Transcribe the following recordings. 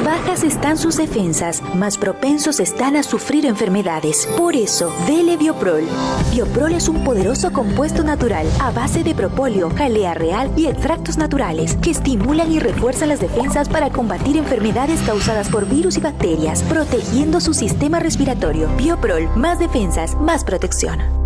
bajas están sus defensas, más propensos están a sufrir enfermedades. Por eso, dele Bioprol. Bioprol es un poderoso compuesto natural a base de propóleo, jalea real y extractos naturales que estimulan y refuerzan las defensas para combatir enfermedades causadas por virus y bacterias, protegiendo su sistema respiratorio. Bioprol, más defensas, más protección.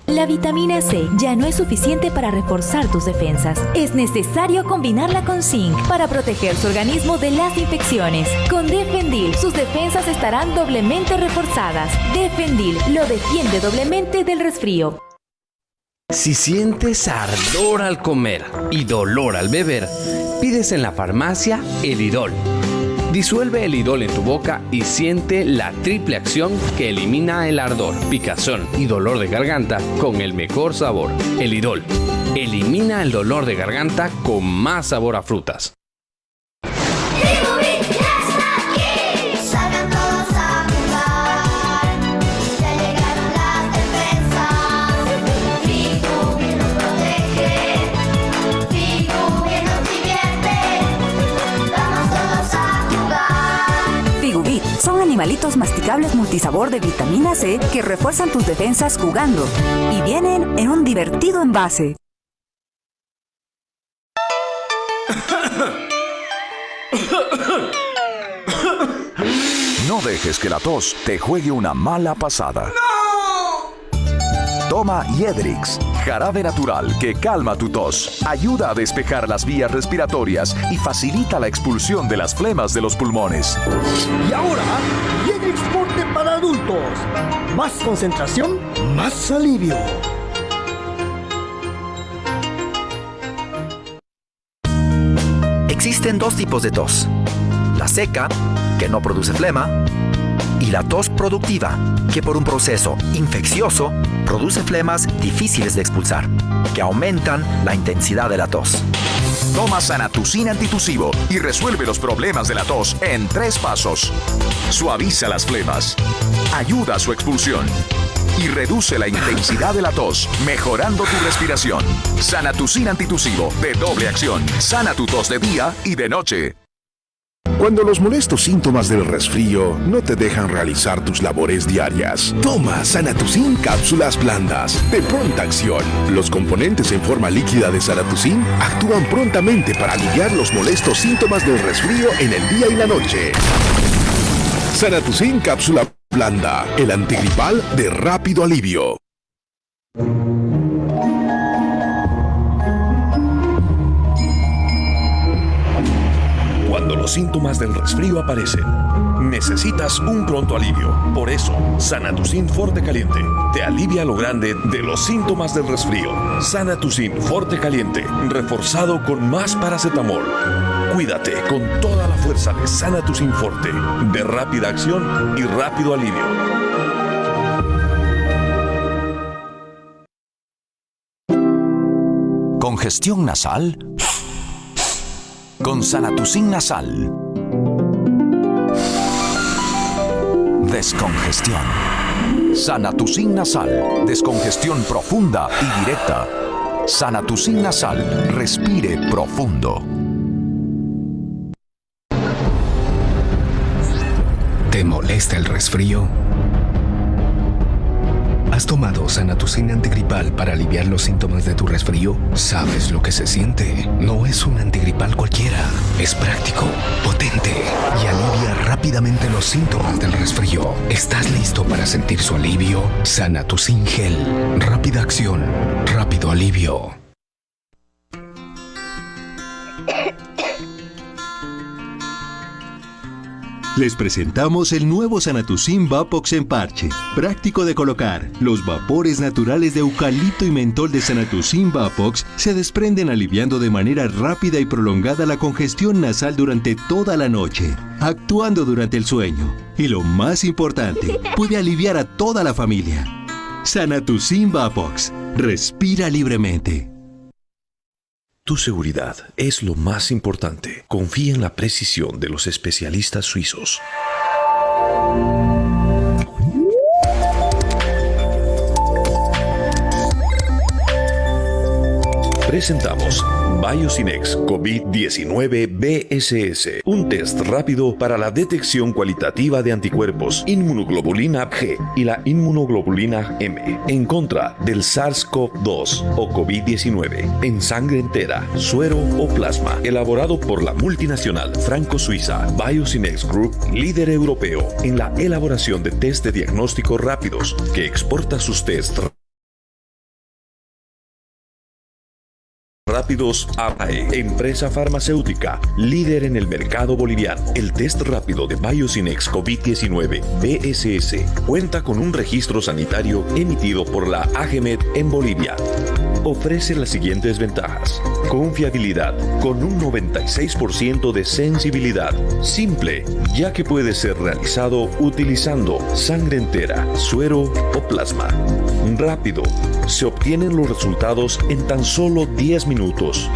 La vitamina C ya no es suficiente para reforzar tus defensas. Es necesario combinarla con zinc para proteger su organismo de las infecciones. Con Defendil, sus defensas estarán doblemente reforzadas. Defendil lo defiende doblemente del resfrío. Si sientes ardor al comer y dolor al beber, pides en la farmacia Elidol. Disuelve Elidol en tu boca y siente la triple acción que elimina el ardor, picazón y dolor de garganta con el mejor sabor. Elidol elimina el dolor de garganta con más sabor a frutas. Son animalitos masticables multisabor de vitamina C que refuerzan tus defensas jugando y vienen en un divertido envase. No dejes que la tos te juegue una mala pasada. ¡No! Toma Yedrix, jarabe natural que calma tu tos, ayuda a despejar las vías respiratorias y facilita la expulsión de las flemas de los pulmones. Y ahora, Yedrix Forte para adultos. Más concentración, más alivio. Existen dos tipos de tos. La seca, que no produce flema, y la tos productiva, que por un proceso infeccioso produce flemas difíciles de expulsar, que aumentan la intensidad de la tos. Toma Sanatucin antitusivo y resuelve los problemas de la tos en 3 pasos. Suaviza las flemas, ayuda a su expulsión y reduce la intensidad de la tos, mejorando tu respiración. Sanatucin antitusivo de doble acción. Sana tu tos de día y de noche. Cuando los molestos síntomas del resfrío no te dejan realizar tus labores diarias, toma Sanatucin cápsulas blandas de pronta acción. Los componentes en forma líquida de Sanatucin actúan prontamente para aliviar los molestos síntomas del resfrío en el día y la noche. Sanatucin cápsula blanda, el antigripal de rápido alivio. Cuando los síntomas del resfrío aparecen, necesitas un pronto alivio. Por eso, Sanatucin Forte Caliente te alivia lo grande de los síntomas del resfrío. Sanatucin Forte Caliente, reforzado con más paracetamol. Cuídate con toda la fuerza de Sanatucin Forte, de rápida acción y rápido alivio. Congestión nasal con Sanatucin nasal. Descongestión. Sanatucin nasal. Descongestión profunda y directa. Sanatucin nasal. Respire profundo. ¿Te molesta el resfrío? ¿Has tomado Sanatucin antigripal para aliviar los síntomas de tu resfrío? ¿Sabes lo que se siente? No es un antigripal cualquiera. Es práctico, potente y alivia rápidamente los síntomas del resfrío. ¿Estás listo para sentir su alivio? Sanatucin Gel. Rápida acción, rápido alivio. Les presentamos el nuevo Sanatucin Vapox en parche, práctico de colocar. Los vapores naturales de eucalipto y mentol de Sanatucin Vapox se desprenden aliviando de manera rápida y prolongada la congestión nasal durante toda la noche, actuando durante el sueño. Y lo más importante, puede aliviar a toda la familia. Sanatucin Vapox. Respira libremente. Tu seguridad es lo más importante. Confía en la precisión de los especialistas suizos. Presentamos Biosinex COVID-19 BSS, un test rápido para la detección cualitativa de anticuerpos, inmunoglobulina G y la inmunoglobulina M en contra del SARS-CoV-2 o COVID-19 en sangre entera, suero o plasma, elaborado por la multinacional franco-suiza Biosinex Group, líder europeo en la elaboración de test de diagnóstico rápidos, que exporta sus test rápidos a BAE, empresa farmacéutica, líder en el mercado boliviano. El test rápido de Biosinex COVID-19 BSS cuenta con un registro sanitario emitido por la AGMED en Bolivia. Ofrece las siguientes ventajas: confiabilidad con un 96% de sensibilidad, simple, ya que puede ser realizado utilizando sangre entera, suero o plasma. Rápido, se obtienen los resultados en tan solo 10 minutos.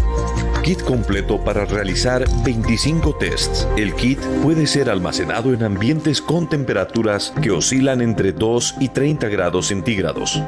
Kit completo para realizar 25 tests. El kit puede ser almacenado en ambientes con temperaturas que oscilan entre 2 y 30 grados centígrados.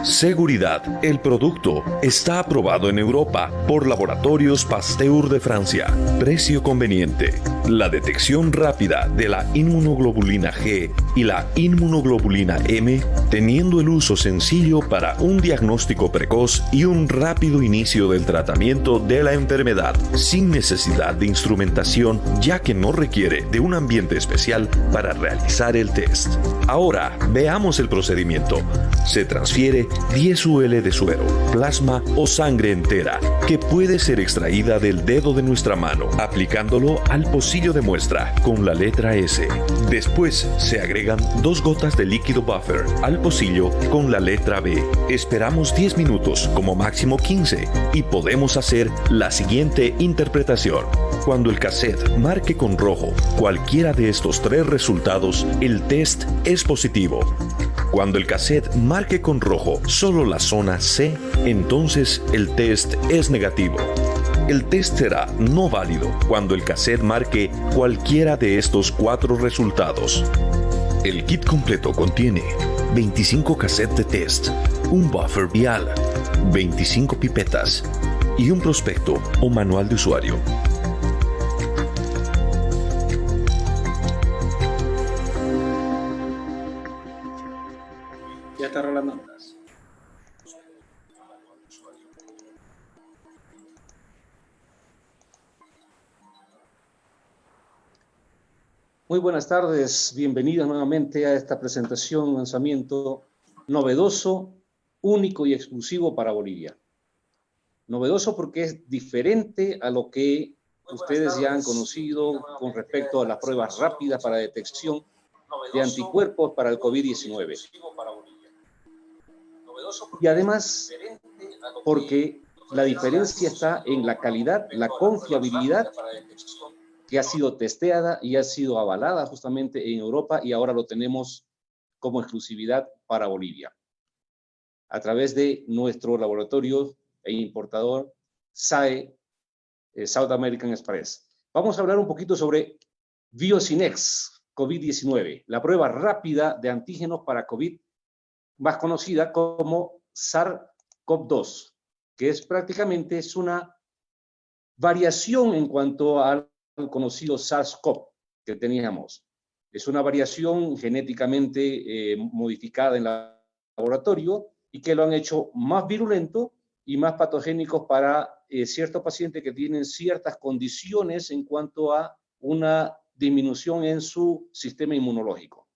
Seguridad. El producto está aprobado en Europa por Laboratorios Pasteur de Francia. Precio conveniente. La detección rápida de la inmunoglobulina G y la inmunoglobulina M, teniendo el uso sencillo para un diagnóstico precoz y un rápido inicio del tratamiento de la enfermedad, sin necesidad de instrumentación, ya que no requiere de un ambiente especial para realizar el test. Ahora, veamos el procedimiento. Se transfiere 10 UL de suero, plasma o sangre entera, que puede ser extraída del dedo de nuestra mano, aplicándolo al pocillo de muestra con la letra S. Después se agregan 2 gotas de líquido buffer al pocillo con la letra B. Esperamos 10 minutos, como máximo 15, y podemos hacer la siguiente interpretación. Cuando el cassette marque con rojo cualquiera de estos 3 resultados, el test es positivo. Cuando el cassette marque con rojo solo la zona C, entonces el test es negativo. El test será no válido cuando el cassette marque cualquiera de estos 4 resultados. El kit completo contiene 25 cassettes de test, un buffer vial, 25 pipetas y un prospecto o manual de usuario. Ya está rolando. Muy buenas tardes, bienvenidos nuevamente a esta presentación, lanzamiento novedoso, único y exclusivo para Bolivia. Novedoso porque es diferente a lo que ustedes ya han conocido con respecto a las pruebas rápidas para detección de anticuerpos para el COVID-19. Y además, porque la diferencia está en la calidad, la confiabilidad que ha sido testeada y ha sido avalada justamente en Europa, y ahora lo tenemos como exclusividad para Bolivia, a través de nuestro laboratorio e importador SAE, South American Express. Vamos a hablar un poquito sobre Biosinex COVID-19, la prueba rápida de antígenos para COVID, más conocida como SARS-CoV-2, que es prácticamente una variación en cuanto al conocido SARS-CoV que teníamos. Es una variación genéticamente modificada en el laboratorio y que lo han hecho más virulento y más patogénicos para ciertos pacientes que tienen ciertas condiciones en cuanto a una disminución en su sistema inmunológico.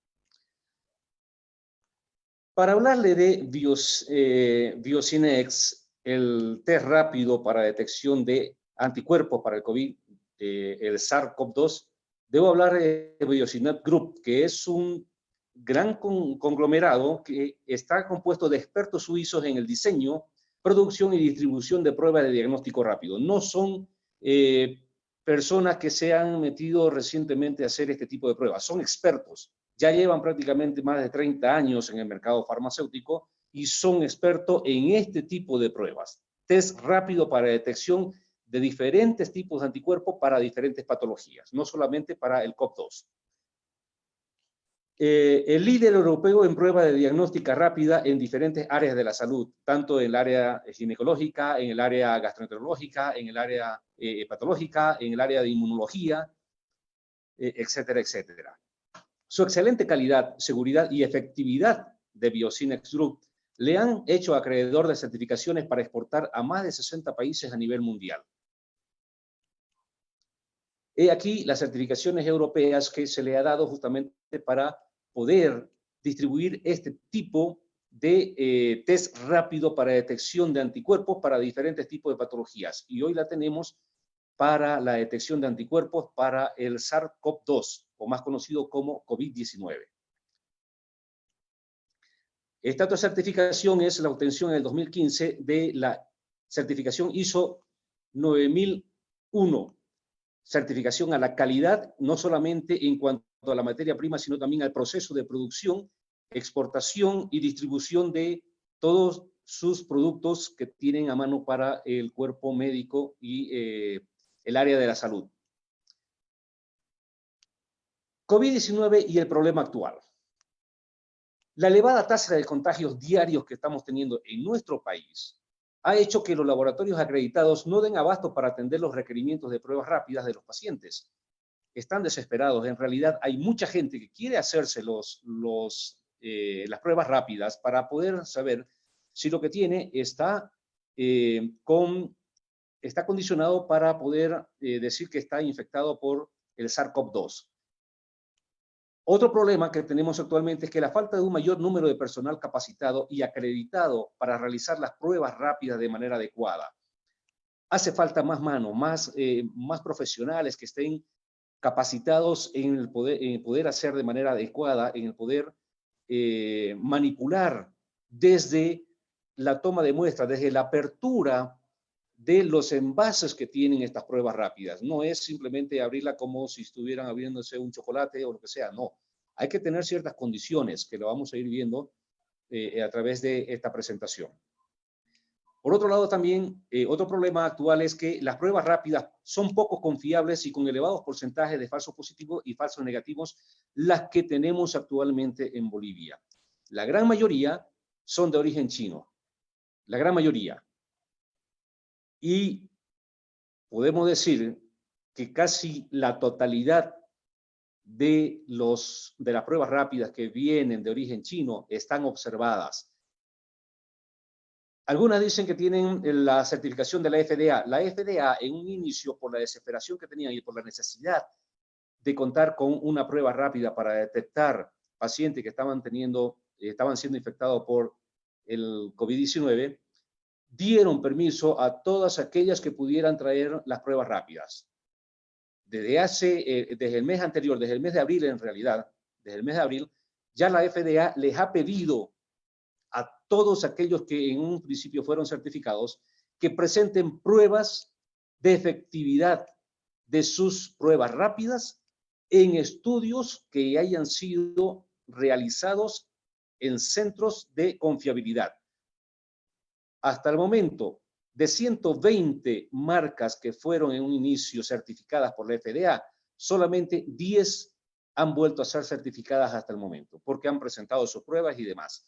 Para hablarle de Biosinex, el test rápido para detección de anticuerpos para el COVID, el SARS-CoV-2, debo hablar de Biosinex Group, que es un gran conglomerado que está compuesto de expertos suizos en el diseño, producción y distribución de pruebas de diagnóstico rápido. No son personas que se han metido recientemente a hacer este tipo de pruebas, son expertos. Ya llevan prácticamente más de 30 años en el mercado farmacéutico y son expertos en este tipo de pruebas. Test rápido para detección de diferentes tipos de anticuerpos para diferentes patologías, no solamente para el CoV-2. el líder europeo en prueba de diagnóstica rápida en diferentes áreas de la salud, tanto en el área ginecológica, en el área gastroenterológica, en el área hepatológica, en el área de inmunología, etcétera, etcétera. Su excelente calidad, seguridad y efectividad de Biosinex Group le han hecho acreedor de certificaciones para exportar a más de 60 países a nivel mundial. He aquí las certificaciones europeas que se le ha dado justamente para poder distribuir este tipo de test rápido para detección de anticuerpos para diferentes tipos de patologías. Y hoy la tenemos para la detección de anticuerpos para el SARS-CoV-2, o más conocido como COVID-19. Esta otra certificación es la obtención en el 2015 de la certificación ISO 9001, certificación a la calidad, no solamente en cuanto a la materia prima, sino también al proceso de producción, exportación y distribución de todos sus productos que tienen a mano para el cuerpo médico y el área de la salud. COVID-19 y el problema actual. La elevada tasa de contagios diarios que estamos teniendo en nuestro país ha hecho que los laboratorios acreditados no den abasto para atender los requerimientos de pruebas rápidas de los pacientes. Están desesperados. En realidad hay mucha gente que quiere hacerse las pruebas rápidas para poder saber si lo que tiene está condicionado para poder decir que está infectado por el SARS-CoV-2. Otro problema que tenemos actualmente es que la falta de un mayor número de personal capacitado y acreditado para realizar las pruebas rápidas de manera adecuada. Hace falta más manos, más profesionales que estén capacitados en el poder hacer de manera adecuada, en el poder manipular desde la toma de muestras, desde la apertura de los envases que tienen estas pruebas rápidas. No es simplemente abrirla como si estuvieran abriéndose un chocolate o lo que sea, no. Hay que tener ciertas condiciones que lo vamos a ir viendo a través de esta presentación. Por otro lado también, otro problema actual es que las pruebas rápidas son poco confiables y con elevados porcentajes de falsos positivos y falsos negativos las que tenemos actualmente en Bolivia. La gran mayoría son de origen chino, la gran mayoría. Y podemos decir que casi la totalidad de las pruebas rápidas que vienen de origen chino están observadas. Algunas dicen que tienen la certificación de la FDA. La FDA, en un inicio, por la desesperación que tenían y por la necesidad de contar con una prueba rápida para detectar pacientes que estaban siendo infectados por el COVID-19, dieron permiso a todas aquellas que pudieran traer las pruebas rápidas. Desde el mes anterior, desde el mes de abril en realidad, desde el mes de abril, ya la FDA les ha pedido a todos aquellos que en un principio fueron certificados que presenten pruebas de efectividad de sus pruebas rápidas en estudios que hayan sido realizados en centros de confiabilidad. Hasta el momento, de 120 marcas que fueron en un inicio certificadas por la FDA, solamente 10 han vuelto a ser certificadas hasta el momento, porque han presentado sus pruebas y demás.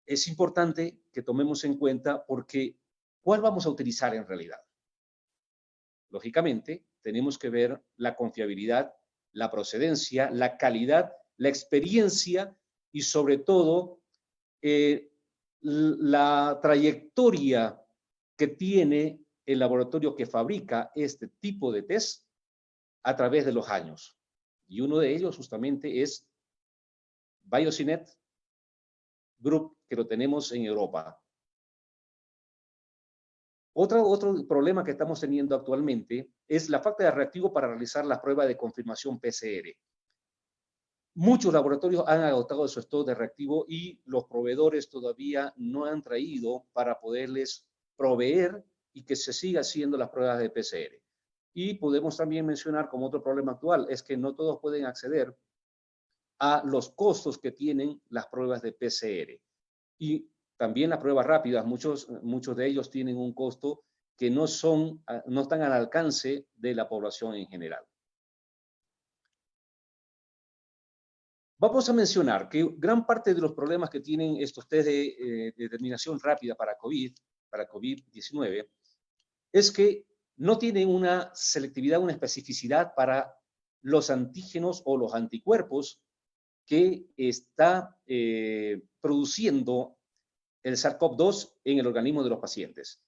Es importante que tomemos en cuenta porque ¿cuál vamos a utilizar en realidad? Lógicamente, tenemos que ver la confiabilidad, la procedencia, la calidad, la experiencia y sobre todo la trayectoria que tiene el laboratorio que fabrica este tipo de test a través de los años. Y uno de ellos justamente es Biosinex Group, que lo tenemos en Europa. Otro problema que estamos teniendo actualmente es la falta de reactivo para realizar la prueba de confirmación PCR. Muchos laboratorios han agotado su stock de reactivo y los proveedores todavía no han traído para poderles proveer y que se siga haciendo las pruebas de PCR. Y podemos también mencionar como otro problema actual es que no todos pueden acceder a los costos que tienen las pruebas de PCR. Y también las pruebas rápidas, muchos de ellos tienen un costo que no están al alcance de la población en general. Vamos a mencionar que gran parte de los problemas que tienen estos test de determinación rápida para COVID-19, es que no tienen una selectividad, una especificidad para los antígenos o los anticuerpos que está produciendo el SARS-CoV-2 en el organismo de los pacientes.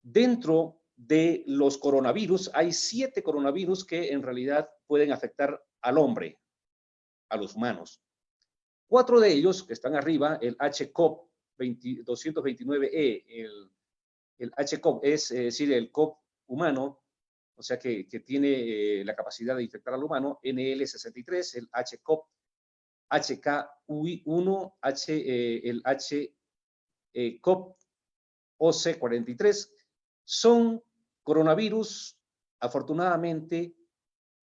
Dentro de los coronavirus, hay 7 coronavirus que en realidad pueden afectar al hombre, a los humanos. 4 de ellos, que están arriba, el HCOV 229E, el HCOV es decir, el CoV humano, o sea que tiene la capacidad de infectar al humano, NL63, el HCOV, HKUI1, el HCOV OC43, son coronavirus, afortunadamente,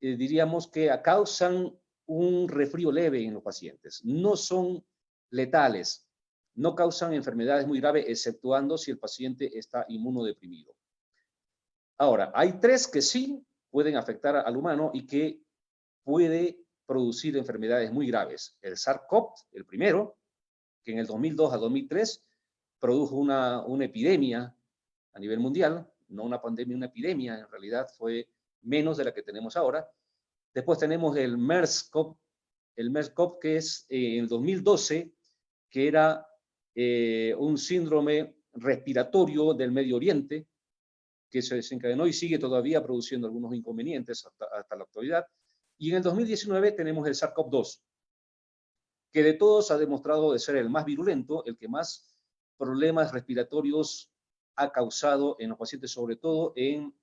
diríamos que causan un resfrío leve en los pacientes. No son letales, no causan enfermedades muy graves, exceptuando si el paciente está inmunodeprimido. Ahora, hay 3 que sí pueden afectar al humano y que puede producir enfermedades muy graves. El SARS-CoV, el primero, que en el 2002 a 2003 produjo una epidemia a nivel mundial, no una pandemia, una epidemia, en realidad fue menos de la que tenemos ahora. Después tenemos el MERS-CoV, que es en el 2012, que era un síndrome respiratorio del Medio Oriente, que se desencadenó y sigue todavía produciendo algunos inconvenientes hasta la actualidad. Y en el 2019 tenemos el SARS-CoV-2, que de todos ha demostrado de ser el más virulento, el que más problemas respiratorios ha causado en los pacientes, sobre todo en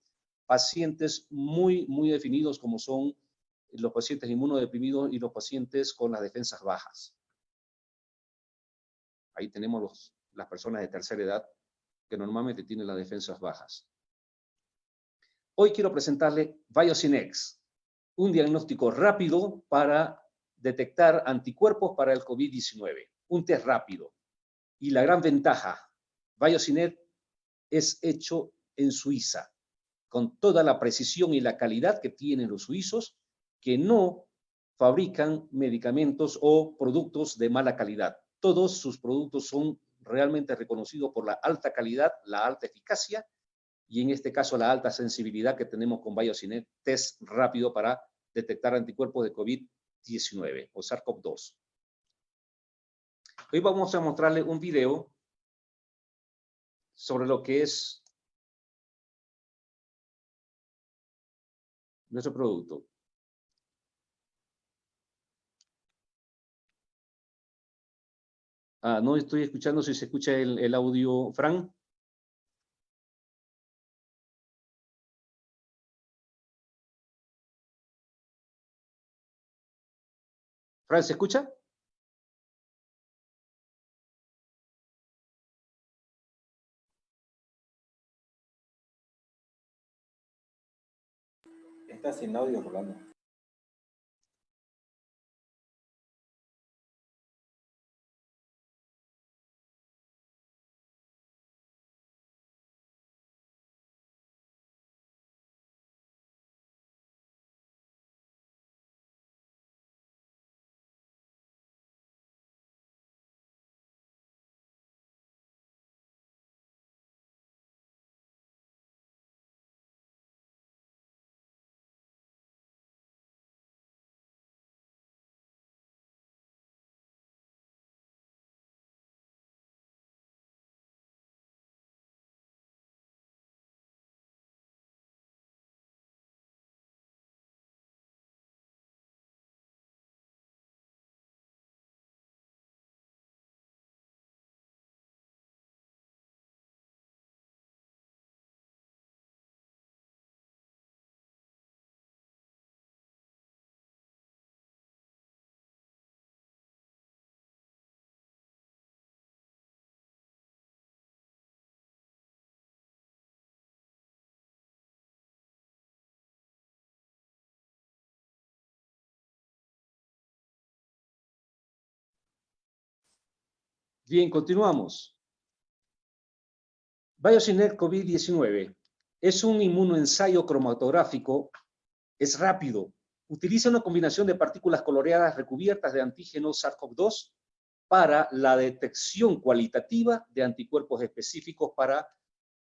pacientes muy definidos como son los pacientes inmunodeprimidos y los pacientes con las defensas bajas. Ahí tenemos las personas de tercera edad que normalmente tienen las defensas bajas. Hoy quiero presentarle BioSynX, un diagnóstico rápido para detectar anticuerpos para el COVID-19, un test rápido. Y la gran ventaja, BioSynX es hecho en Suiza, con toda la precisión y la calidad que tienen los suizos, que no fabrican medicamentos o productos de mala calidad. Todos sus productos son realmente reconocidos por la alta calidad, la alta eficacia y en este caso la alta sensibilidad que tenemos con BioSynX, test rápido para detectar anticuerpos de COVID-19 o SARS-CoV-2. Hoy vamos a mostrarle un video sobre lo que es nuestro producto. No estoy escuchando si se escucha el audio, Fran. Fran, ¿se escucha? Está sin audio, Rolando. Bien, continuamos. BioSynX COVID-19 es un inmunoensayo cromatográfico, es rápido, Utiliza una combinación de partículas coloreadas recubiertas de antígenos SARS-CoV-2 para la detección cualitativa de anticuerpos específicos para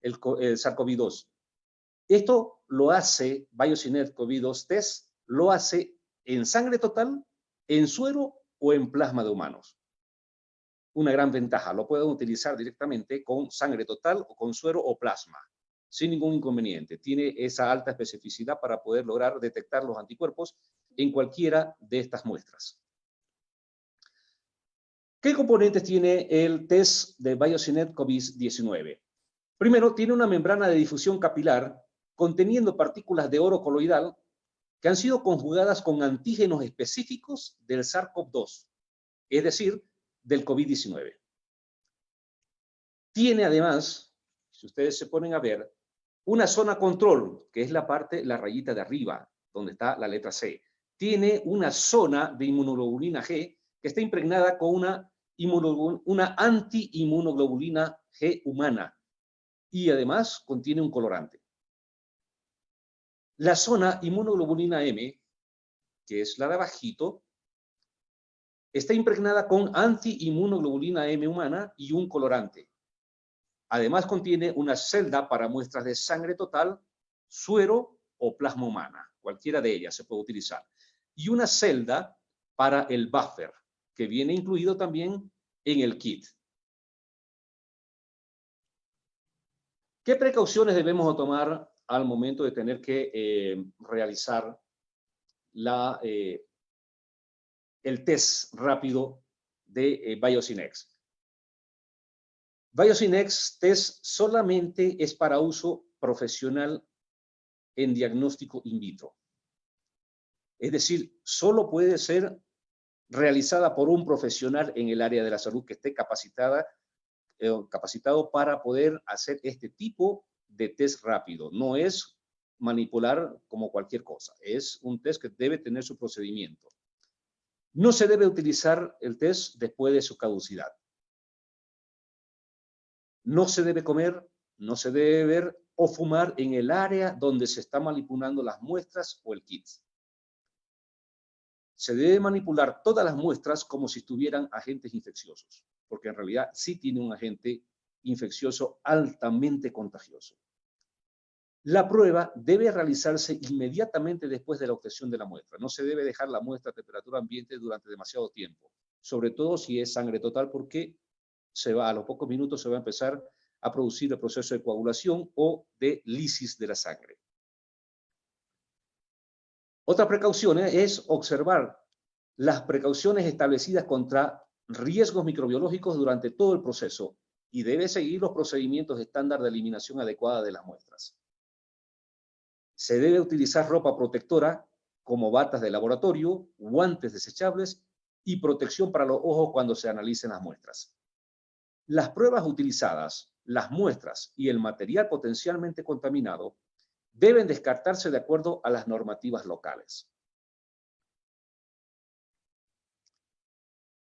el SARS-CoV-2. Esto lo hace BioSynet COVID-2 Test, lo hace en sangre total, en suero o en plasma de humanos. Una gran ventaja, lo pueden utilizar directamente con sangre total o con suero o plasma, sin ningún inconveniente. Tiene esa alta especificidad para poder lograr detectar los anticuerpos en cualquiera de estas muestras. ¿Qué componentes tiene el test de BioSynet COVID-19? Primero, tiene una membrana de difusión capilar conteniendo partículas de oro coloidal que han sido conjugadas con antígenos específicos del SARS-CoV-2, es decir, del COVID-19. Tiene además, si ustedes se ponen a ver, una zona control, que es la rayita de arriba, donde está la letra C. Tiene una zona de inmunoglobulina G que está impregnada con una anti-inmunoglobulina G humana y además contiene un colorante. La zona inmunoglobulina M, que es la de abajito, está impregnada con anti-inmunoglobulina M humana y un colorante. Además contiene una celda para muestras de sangre total, suero o plasma humana. Cualquiera de ellas se puede utilizar. Y una celda para el buffer, que viene incluido también en el kit. ¿Qué precauciones debemos tomar al momento de tener que realizar el test rápido de BioSynet? BioSynet Test solamente es para uso profesional en diagnóstico in vitro. Es decir, solo puede ser realizada por un profesional en el área de la salud que esté capacitado para poder hacer este tipo de test rápido. No es manipular como cualquier cosa. Es un test que debe tener su procedimiento. No se debe utilizar el test después de su caducidad. No se debe comer, no se debe beber o fumar en el área donde se está manipulando las muestras o el kit. Se debe manipular todas las muestras como si tuvieran agentes infecciosos, porque en realidad sí tiene un agente infeccioso altamente contagioso. La prueba debe realizarse inmediatamente después de la obtención de la muestra. No se debe dejar la muestra a temperatura ambiente durante demasiado tiempo, sobre todo si es sangre total, porque a los pocos minutos se va a empezar a producir el proceso de coagulación o de lisis de la sangre. Otra precaución es observar las precauciones establecidas contra riesgos microbiológicos durante todo el proceso y debe seguir los procedimientos estándar de eliminación adecuada de las muestras. Se debe utilizar ropa protectora como batas de laboratorio, guantes desechables y protección para los ojos cuando se analicen las muestras. Las pruebas utilizadas, las muestras y el material potencialmente contaminado deben descartarse de acuerdo a las normativas locales.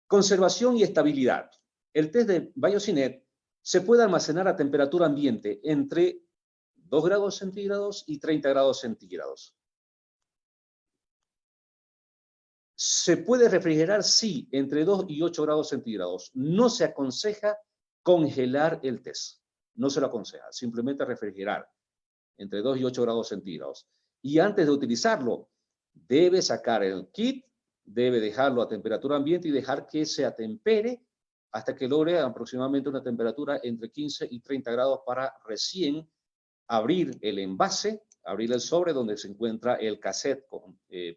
Conservación y estabilidad. El test de BioSynet se puede almacenar a temperatura ambiente entre 2 grados centígrados y 30 grados centígrados. Se puede refrigerar, sí, entre 2 y 8 grados centígrados. No se aconseja congelar el test. No se lo aconseja, simplemente refrigerar entre 2 y 8 grados centígrados. Y antes de utilizarlo, debe sacar el kit, debe dejarlo a temperatura ambiente y dejar que se atempere hasta que logre aproximadamente una temperatura entre 15 y 30 grados para recién abrir el envase, abrir el sobre donde se encuentra el cassette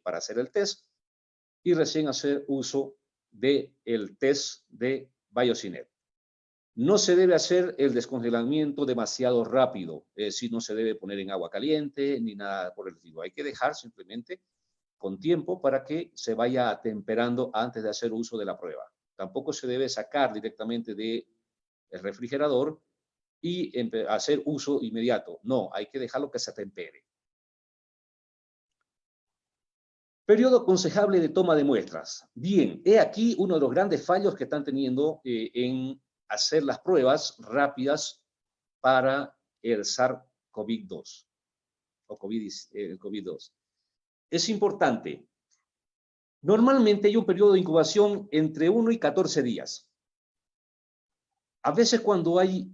para hacer el test y recién hacer uso del test de BioSynet. No se debe hacer el descongelamiento demasiado rápido, es decir, no se debe poner en agua caliente ni nada por el estilo. Hay que dejar simplemente con tiempo para que se vaya atemperando antes de hacer uso de la prueba. Tampoco se debe sacar directamente del refrigerador y hacer uso inmediato. No, hay que dejarlo que se atempere. Periodo aconsejable de toma de muestras. Bien, he aquí uno de los grandes fallos que están teniendo en hacer las pruebas rápidas para el SARS-CoV-2 o COVID-2. es importante. Normalmente hay un periodo de incubación entre 1 y 14 días. A veces cuando hay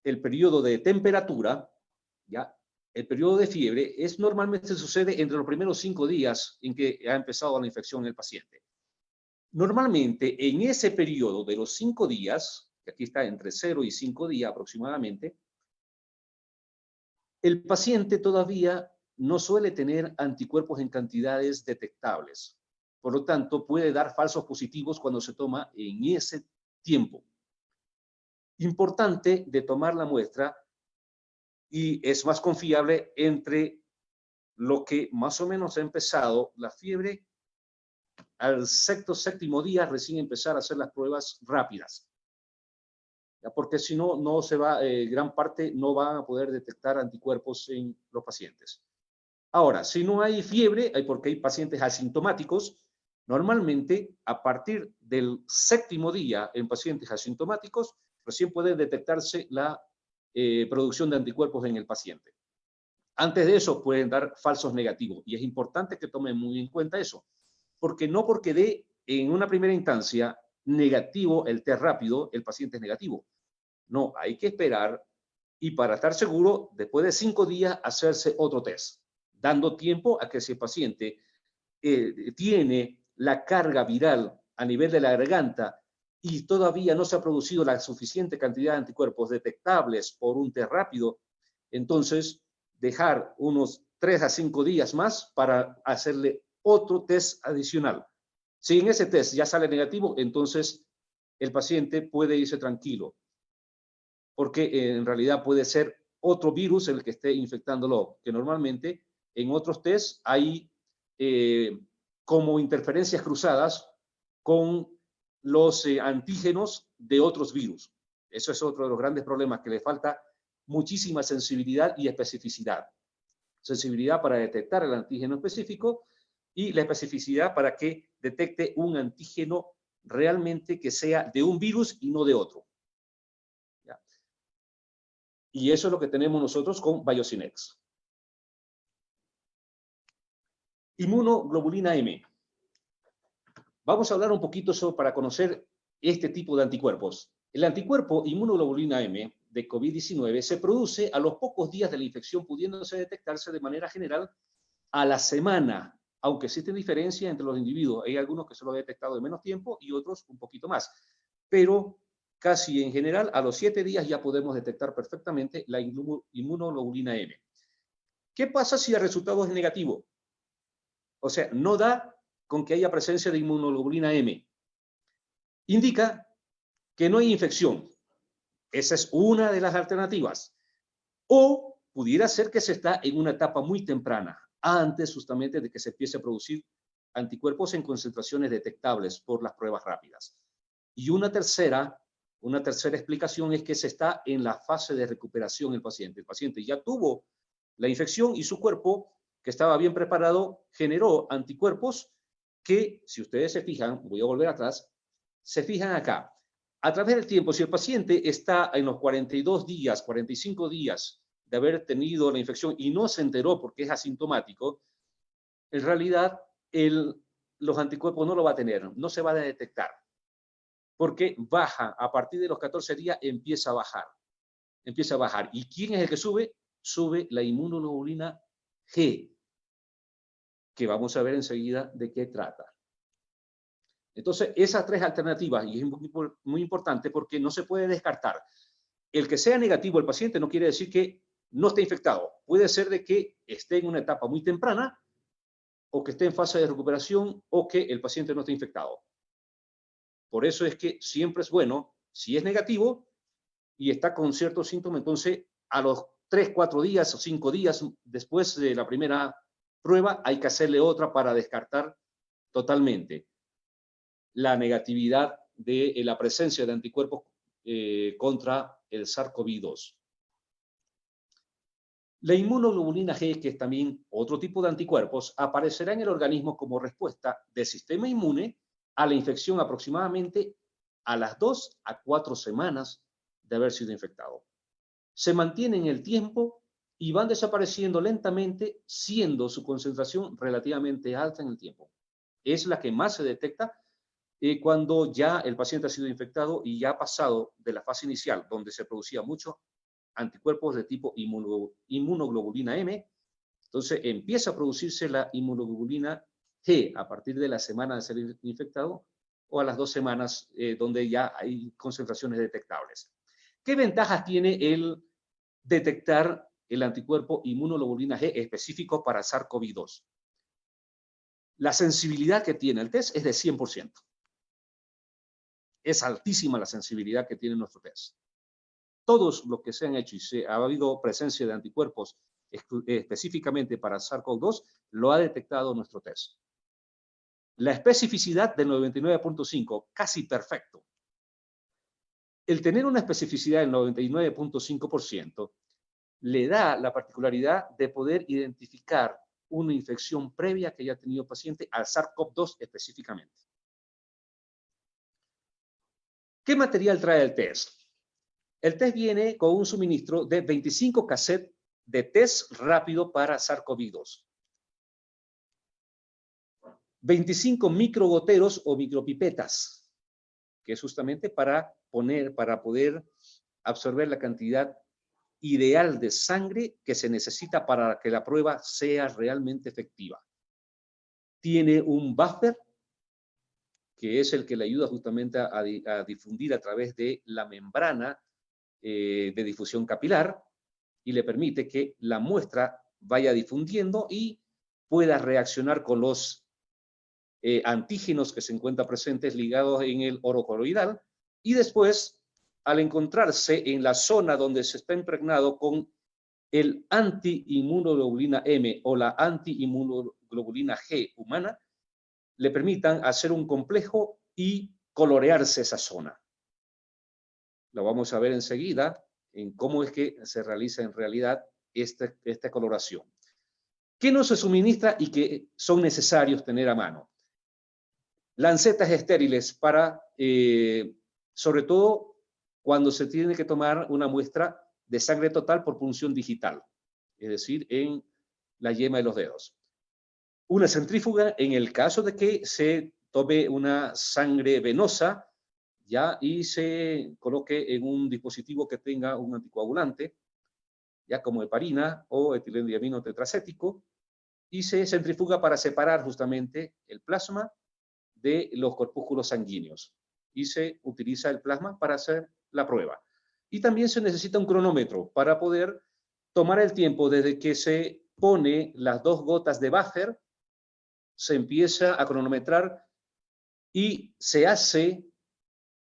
el periodo de temperatura, ¿ya? El periodo de fiebre normalmente sucede entre los primeros 5 días en que ha empezado la infección en el paciente. Normalmente en ese periodo de los 5 días, que aquí está entre 0 y 5 días aproximadamente, el paciente todavía no suele tener anticuerpos en cantidades detectables. Por lo tanto, puede dar falsos positivos cuando se toma en ese tiempo. Importante de tomar la muestra y es más confiable entre lo que más o menos ha empezado la fiebre al séptimo día recién empezar a hacer las pruebas rápidas. ¿Ya? Porque si no, no se va, gran parte no van a poder detectar anticuerpos en los pacientes. Ahora, si no hay fiebre, porque hay pacientes asintomáticos, normalmente a partir del 7º día en pacientes asintomáticos, recién puede detectarse la producción de anticuerpos en el paciente. Antes de eso pueden dar falsos negativos y es importante que tomen muy en cuenta eso, porque no porque dé en una primera instancia negativo el test rápido, el paciente es negativo. No, hay que esperar y para estar seguro, después de 5 días hacerse otro test, dando tiempo a que si el paciente tiene la carga viral a nivel de la garganta y todavía no se ha producido la suficiente cantidad de anticuerpos detectables por un test rápido, entonces dejar unos 3 a 5 días más para hacerle otro test adicional. Si en ese test ya sale negativo, entonces el paciente puede irse tranquilo, porque en realidad puede ser otro virus el que esté infectándolo, que normalmente en otros test hay como interferencias cruzadas con los antígenos de otros virus. Eso es otro de los grandes problemas, que le falta muchísima sensibilidad y especificidad. Sensibilidad para detectar el antígeno específico y la especificidad para que detecte un antígeno realmente que sea de un virus y no de otro. ¿Ya? Y eso es lo que tenemos nosotros con Biocinex. Inmunoglobulina M. Vamos a hablar un poquito para conocer este tipo de anticuerpos. El anticuerpo inmunoglobulina M de COVID-19 se produce a los pocos días de la infección, pudiéndose detectarse de manera general a la semana, aunque existen diferencias entre los individuos. Hay algunos que se lo han detectado en menos tiempo y otros un poquito más. Pero casi en general, a los 7 días ya podemos detectar perfectamente la inmunoglobulina M. ¿Qué pasa si el resultado es negativo? O sea, no da con que haya presencia de inmunoglobulina M. Indica que no hay infección. Esa es una de las alternativas. O pudiera ser que se está en una etapa muy temprana, antes justamente de que se empiece a producir anticuerpos en concentraciones detectables por las pruebas rápidas. Y una tercera explicación es que se está en la fase de recuperación el paciente. El paciente ya tuvo la infección y su cuerpo, que estaba bien preparado, generó anticuerpos que, si ustedes se fijan, voy a volver atrás, se fijan acá. A través del tiempo, si el paciente está en los 42 días, 45 días de haber tenido la infección y no se enteró porque es asintomático, en realidad los anticuerpos no lo va a tener, no se va a detectar, porque baja, a partir de los 14 días empieza a bajar. ¿Y quién es el que sube? Sube la inmunoglobulina G, que vamos a ver enseguida de qué trata. Entonces, esas 3 alternativas, y es muy importante porque no se puede descartar. El que sea negativo el paciente no quiere decir que no esté infectado. Puede ser de que esté en una etapa muy temprana, o que esté en fase de recuperación, o que el paciente no esté infectado. Por eso es que siempre es bueno, si es negativo y está con ciertos síntomas, entonces a los 3, 4 días o 5 días después de la primera prueba hay que hacerle otra para descartar totalmente la negatividad de la presencia de anticuerpos contra el SARS-CoV-2. La inmunoglobulina G, que es también otro tipo de anticuerpos, aparecerá en el organismo como respuesta del sistema inmune a la infección aproximadamente a las 2 a 4 semanas de haber sido infectado. Se mantiene en el tiempo y van desapareciendo lentamente, siendo su concentración relativamente alta en el tiempo. Es la que más se detecta cuando ya el paciente ha sido infectado y ya ha pasado de la fase inicial, donde se producía mucho anticuerpos de tipo inmunoglobulina M. Entonces empieza a producirse la inmunoglobulina G a partir de la semana de ser infectado o a las 2 semanas donde ya hay concentraciones detectables. ¿Qué ventajas tiene el detectar el anticuerpo inmunoglobulina G específico para SARS-CoV-2? La sensibilidad que tiene el test es de 100%. Es altísima la sensibilidad que tiene nuestro test. Todos los que se han hecho y ha habido presencia de anticuerpos específicamente para SARS-CoV-2, lo ha detectado nuestro test. La especificidad del 99.5, casi perfecto. El tener una especificidad del 99.5% le da la particularidad de poder identificar una infección previa que haya tenido el paciente al SARS-CoV-2 específicamente. ¿Qué material trae el test? El test viene con un suministro de 25 cassettes de test rápido para SARS-CoV-2. 25 microgoteros o micropipetas, que es justamente para poder absorber la cantidad ideal de sangre que se necesita para que la prueba sea realmente efectiva. Tiene un buffer, que es el que le ayuda justamente a difundir a través de la membrana de difusión capilar y le permite que la muestra vaya difundiendo y pueda reaccionar con los antígenos que se encuentran presentes ligados en el oro coloidal y después, al encontrarse en la zona donde se está impregnado con el anti-inmunoglobulina M o la anti-inmunoglobulina G humana, le permitan hacer un complejo y colorearse esa zona. Lo vamos a ver enseguida en cómo es que se realiza en realidad esta coloración. ¿Qué no se suministra y que son necesarios tener a mano? Lancetas estériles para, sobre todo, cuando se tiene que tomar una muestra de sangre total por punción digital, es decir, en la yema de los dedos. Una centrífuga en el caso de que se tome una sangre venosa, ya, y se coloque en un dispositivo que tenga un anticoagulante, ya como heparina o etilendiamino tetracético, y se centrifuga para separar justamente el plasma de los corpúsculos sanguíneos. Y se utiliza el plasma para hacer la prueba. Y también se necesita un cronómetro para poder tomar el tiempo desde que se pone las 2 gotas de buffer, se empieza a cronometrar y se hace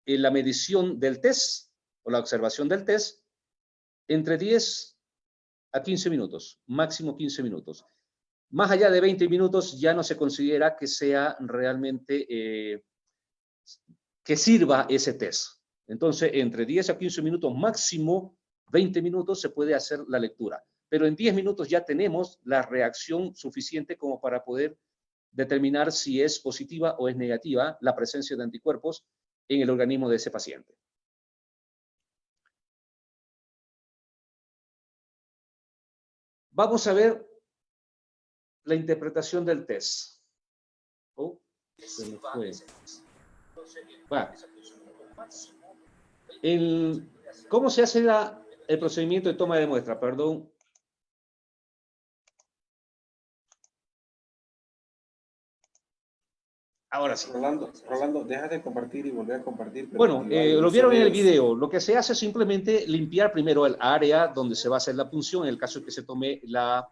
la medición del test o la observación del test entre 10 a 15 minutos, máximo 15 minutos. Más allá de 20 minutos ya no se considera que sea realmente, que sirva ese test. Entonces, entre 10 a 15 minutos, máximo 20 minutos se puede hacer la lectura. Pero en 10 minutos ya tenemos la reacción suficiente como para poder determinar si es positiva o es negativa la presencia de anticuerpos en el organismo de ese paciente. Vamos a ver la interpretación del test. Oh, se me fue. Bueno, ¿cómo se hace el procedimiento de toma de muestra? Perdón. Ahora sí. Rolando, deja de compartir y volver a compartir. Bueno, lo vieron en el video. Lo que se hace es simplemente limpiar primero el área donde se va a hacer la punción, en el caso de que se tome la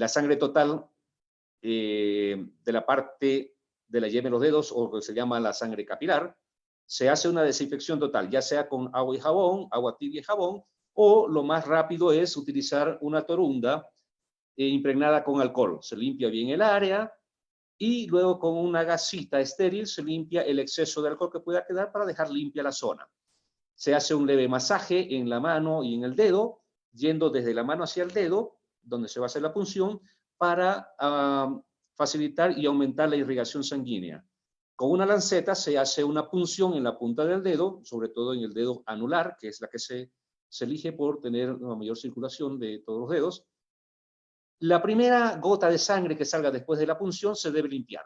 sangre total de la parte de la yema de los dedos, o lo que se llama la sangre capilar. Se hace una desinfección total, ya sea con agua y jabón, agua tibia y jabón, o lo más rápido es utilizar una torunda impregnada con alcohol. Se limpia bien el área y luego con una gasita estéril se limpia el exceso de alcohol que pueda quedar para dejar limpia la zona. Se hace un leve masaje en la mano y en el dedo, yendo desde la mano hacia el dedo, donde se va a hacer la punción, para facilitar y aumentar la irrigación sanguínea. Con una lanceta se hace una punción en la punta del dedo, sobre todo en el dedo anular, que es la que se se elige por tener una mayor circulación de todos los dedos. La primera gota de sangre que salga después de la punción se debe limpiar.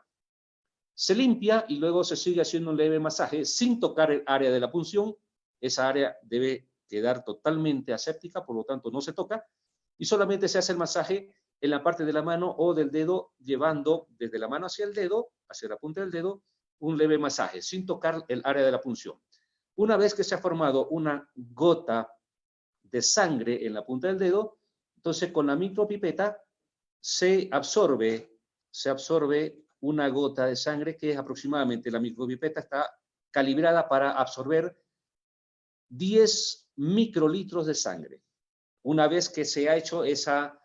Se limpia y luego se sigue haciendo un leve masaje sin tocar el área de la punción. Esa área debe quedar totalmente aséptica, por lo tanto no se toca, y solamente se hace el masaje en la parte de la mano o del dedo, llevando desde la mano hacia el dedo, hacia la punta del dedo, un leve masaje, sin tocar el área de la punción. Una vez que se ha formado una gota de sangre en la punta del dedo, entonces con la micropipeta se absorbe una gota de sangre que es aproximadamente, la micropipeta está calibrada para absorber 10 microlitros de sangre. Una vez que se ha hecho esa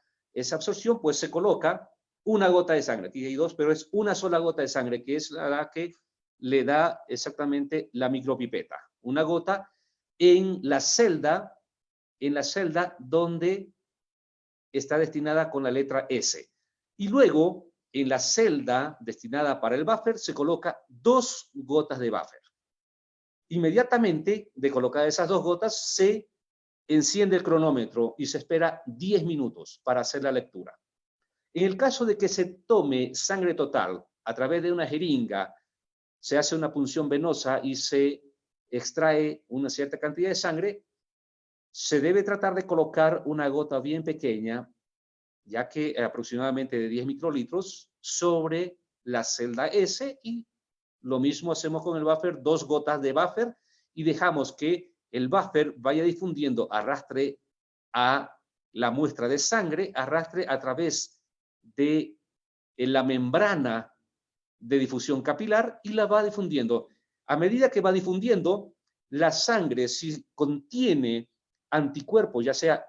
absorción, pues se coloca una gota de sangre. Aquí hay dos, pero es una sola gota de sangre, que es la que le da exactamente la micropipeta. Una gota en la celda donde está destinada con la letra S. Y luego, en la celda destinada para el buffer, se coloca 2 gotas de buffer. Inmediatamente, de colocar esas 2 gotas, se enciende el cronómetro y se espera 10 minutos para hacer la lectura. En el caso de que se tome sangre total a través de una jeringa, se hace una punción venosa y se extrae una cierta cantidad de sangre, se debe tratar de colocar una gota bien pequeña, ya que aproximadamente de 10 microlitros, sobre la celda S, y lo mismo hacemos con el buffer, 2 gotas de buffer, y dejamos que el buffer vaya difundiendo, arrastre a la muestra de sangre, arrastre a través de la membrana de difusión capilar y la va difundiendo. A medida que va difundiendo, la sangre, si contiene anticuerpos, ya sea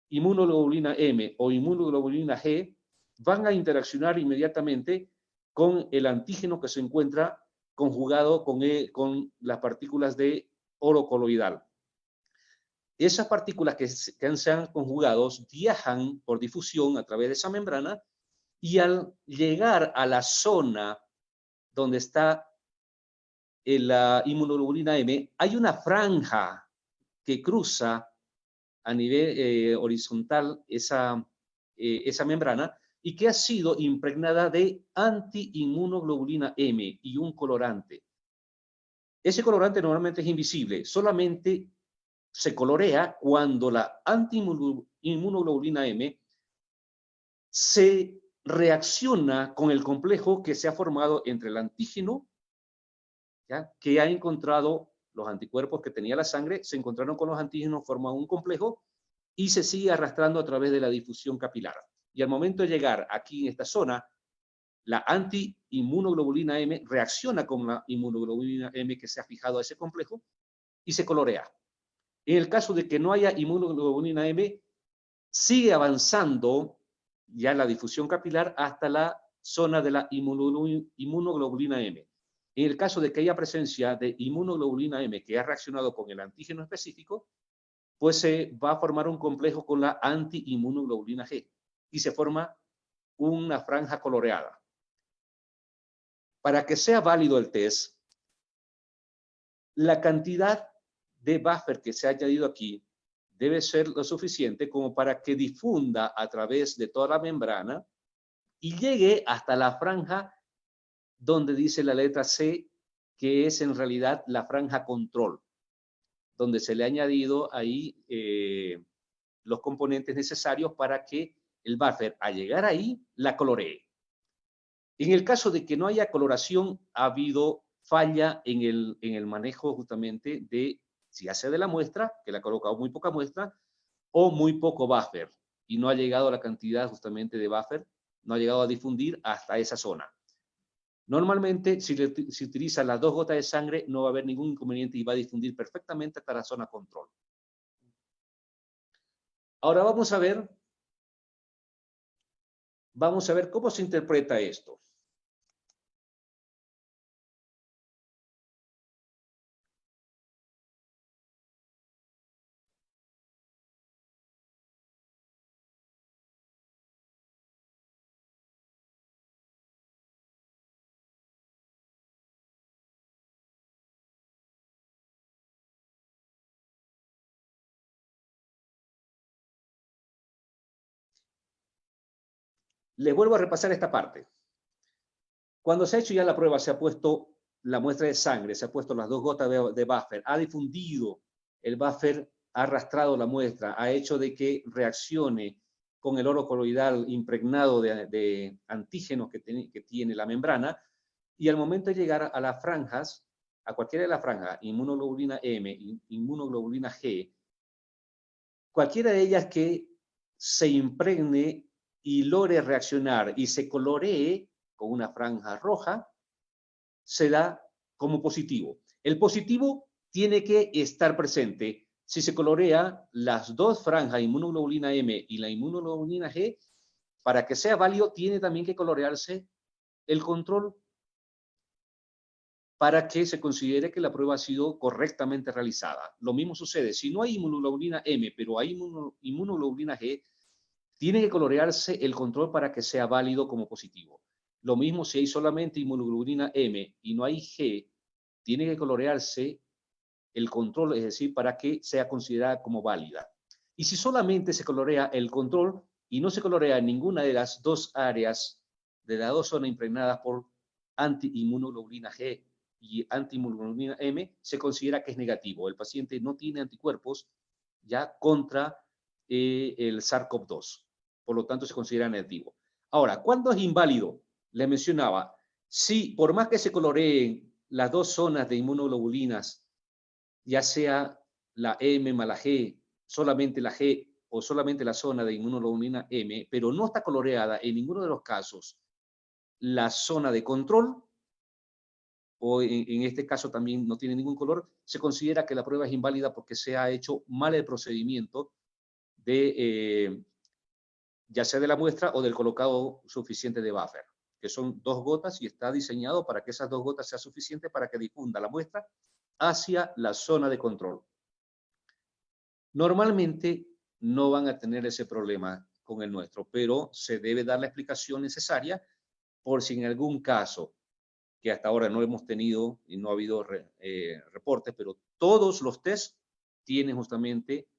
inmunoglobulina M o inmunoglobulina G, van a interaccionar inmediatamente con el antígeno que se encuentra conjugado con las partículas de oro coloidal. Esas partículas que sean conjugados viajan por difusión a través de esa membrana, y al llegar a la zona donde está la inmunoglobulina M, hay una franja que cruza a nivel horizontal esa membrana, y que ha sido impregnada de antiinmunoglobulina M y un colorante. Ese colorante normalmente es invisible, solamente se colorea cuando la antiinmunoglobulina M se reacciona con el complejo que se ha formado entre el antígeno, ¿ya?, que ha encontrado los anticuerpos que tenía la sangre, se encontraron con los antígenos, forman un complejo y se sigue arrastrando a través de la difusión capilar. Y al momento de llegar aquí en esta zona, la antiinmunoglobulina M reacciona con la inmunoglobulina M que se ha fijado a ese complejo y se colorea. En el caso de que no haya inmunoglobulina M, sigue avanzando ya la difusión capilar hasta la zona de la inmunoglobulina M. En el caso de que haya presencia de inmunoglobulina M que ha reaccionado con el antígeno específico, pues se va a formar un complejo con la antiinmunoglobulina G y se forma una franja coloreada. Para que sea válido el test, la cantidad de buffer que se ha añadido aquí debe ser lo suficiente como para que difunda a través de toda la membrana y llegue hasta la franja donde dice la letra C, que es en realidad la franja control, donde se le ha añadido ahí los componentes necesarios para que el buffer, al llegar ahí, la coloree. En el caso de que no haya coloración, ha habido falla en el manejo justamente de, ya sea de la muestra, que le ha colocado muy poca muestra, o muy poco buffer, y no ha llegado a la cantidad justamente de buffer, no ha llegado a difundir hasta esa zona. Normalmente, si utiliza las 2 gotas de sangre, no va a haber ningún inconveniente y va a difundir perfectamente hasta la zona control. Ahora vamos a ver cómo se interpreta esto. Les vuelvo a repasar esta parte. Cuando se ha hecho ya la prueba, se ha puesto la muestra de sangre, se ha puesto las 2 gotas de buffer, ha difundido el buffer, ha arrastrado la muestra, ha hecho de que reaccione con el oro coloidal impregnado de antígenos que tiene la membrana, y al momento de llegar a las franjas, a cualquiera de las franjas, inmunoglobulina M, inmunoglobulina G, cualquiera de ellas que se impregne y logre reaccionar y se coloree con una franja roja, se da como positivo. El positivo tiene que estar presente. Si se colorea las 2 franjas, inmunoglobulina M y la inmunoglobulina G, para que sea válido, tiene también que colorearse el control para que se considere que la prueba ha sido correctamente realizada. Lo mismo sucede, si no hay inmunoglobulina M, pero hay inmunoglobulina G, tiene que colorearse el control para que sea válido como positivo. Lo mismo si hay solamente inmunoglobulina M y no hay G, tiene que colorearse el control, es decir, para que sea considerada como válida. Y si solamente se colorea el control y no se colorea ninguna de las 2 áreas de las 2 zonas impregnadas por antiinmunoglobulina G y antiinmunoglobulina M, se considera que es negativo. El paciente no tiene anticuerpos ya contra el SARS-CoV-2. Por lo tanto, se considera negativo. Ahora, ¿cuándo es inválido? Le mencionaba, si por más que se coloreen las 2 zonas de inmunoglobulinas, ya sea la M más la G, solamente la G o solamente la zona de inmunoglobulina M, pero no está coloreada en ninguno de los casos la zona de control, o en este caso también no tiene ningún color, se considera que la prueba es inválida porque se ha hecho mal el procedimiento de, ya sea de la muestra o del colocado suficiente de buffer, que son 2 gotas y está diseñado para que esas 2 gotas sea suficiente para que difunda la muestra hacia la zona de control. Normalmente no van a tener ese problema con el nuestro, pero se debe dar la explicación necesaria por si en algún caso, que hasta ahora no hemos tenido y no ha habido reportes, pero todos los test tienen justamente,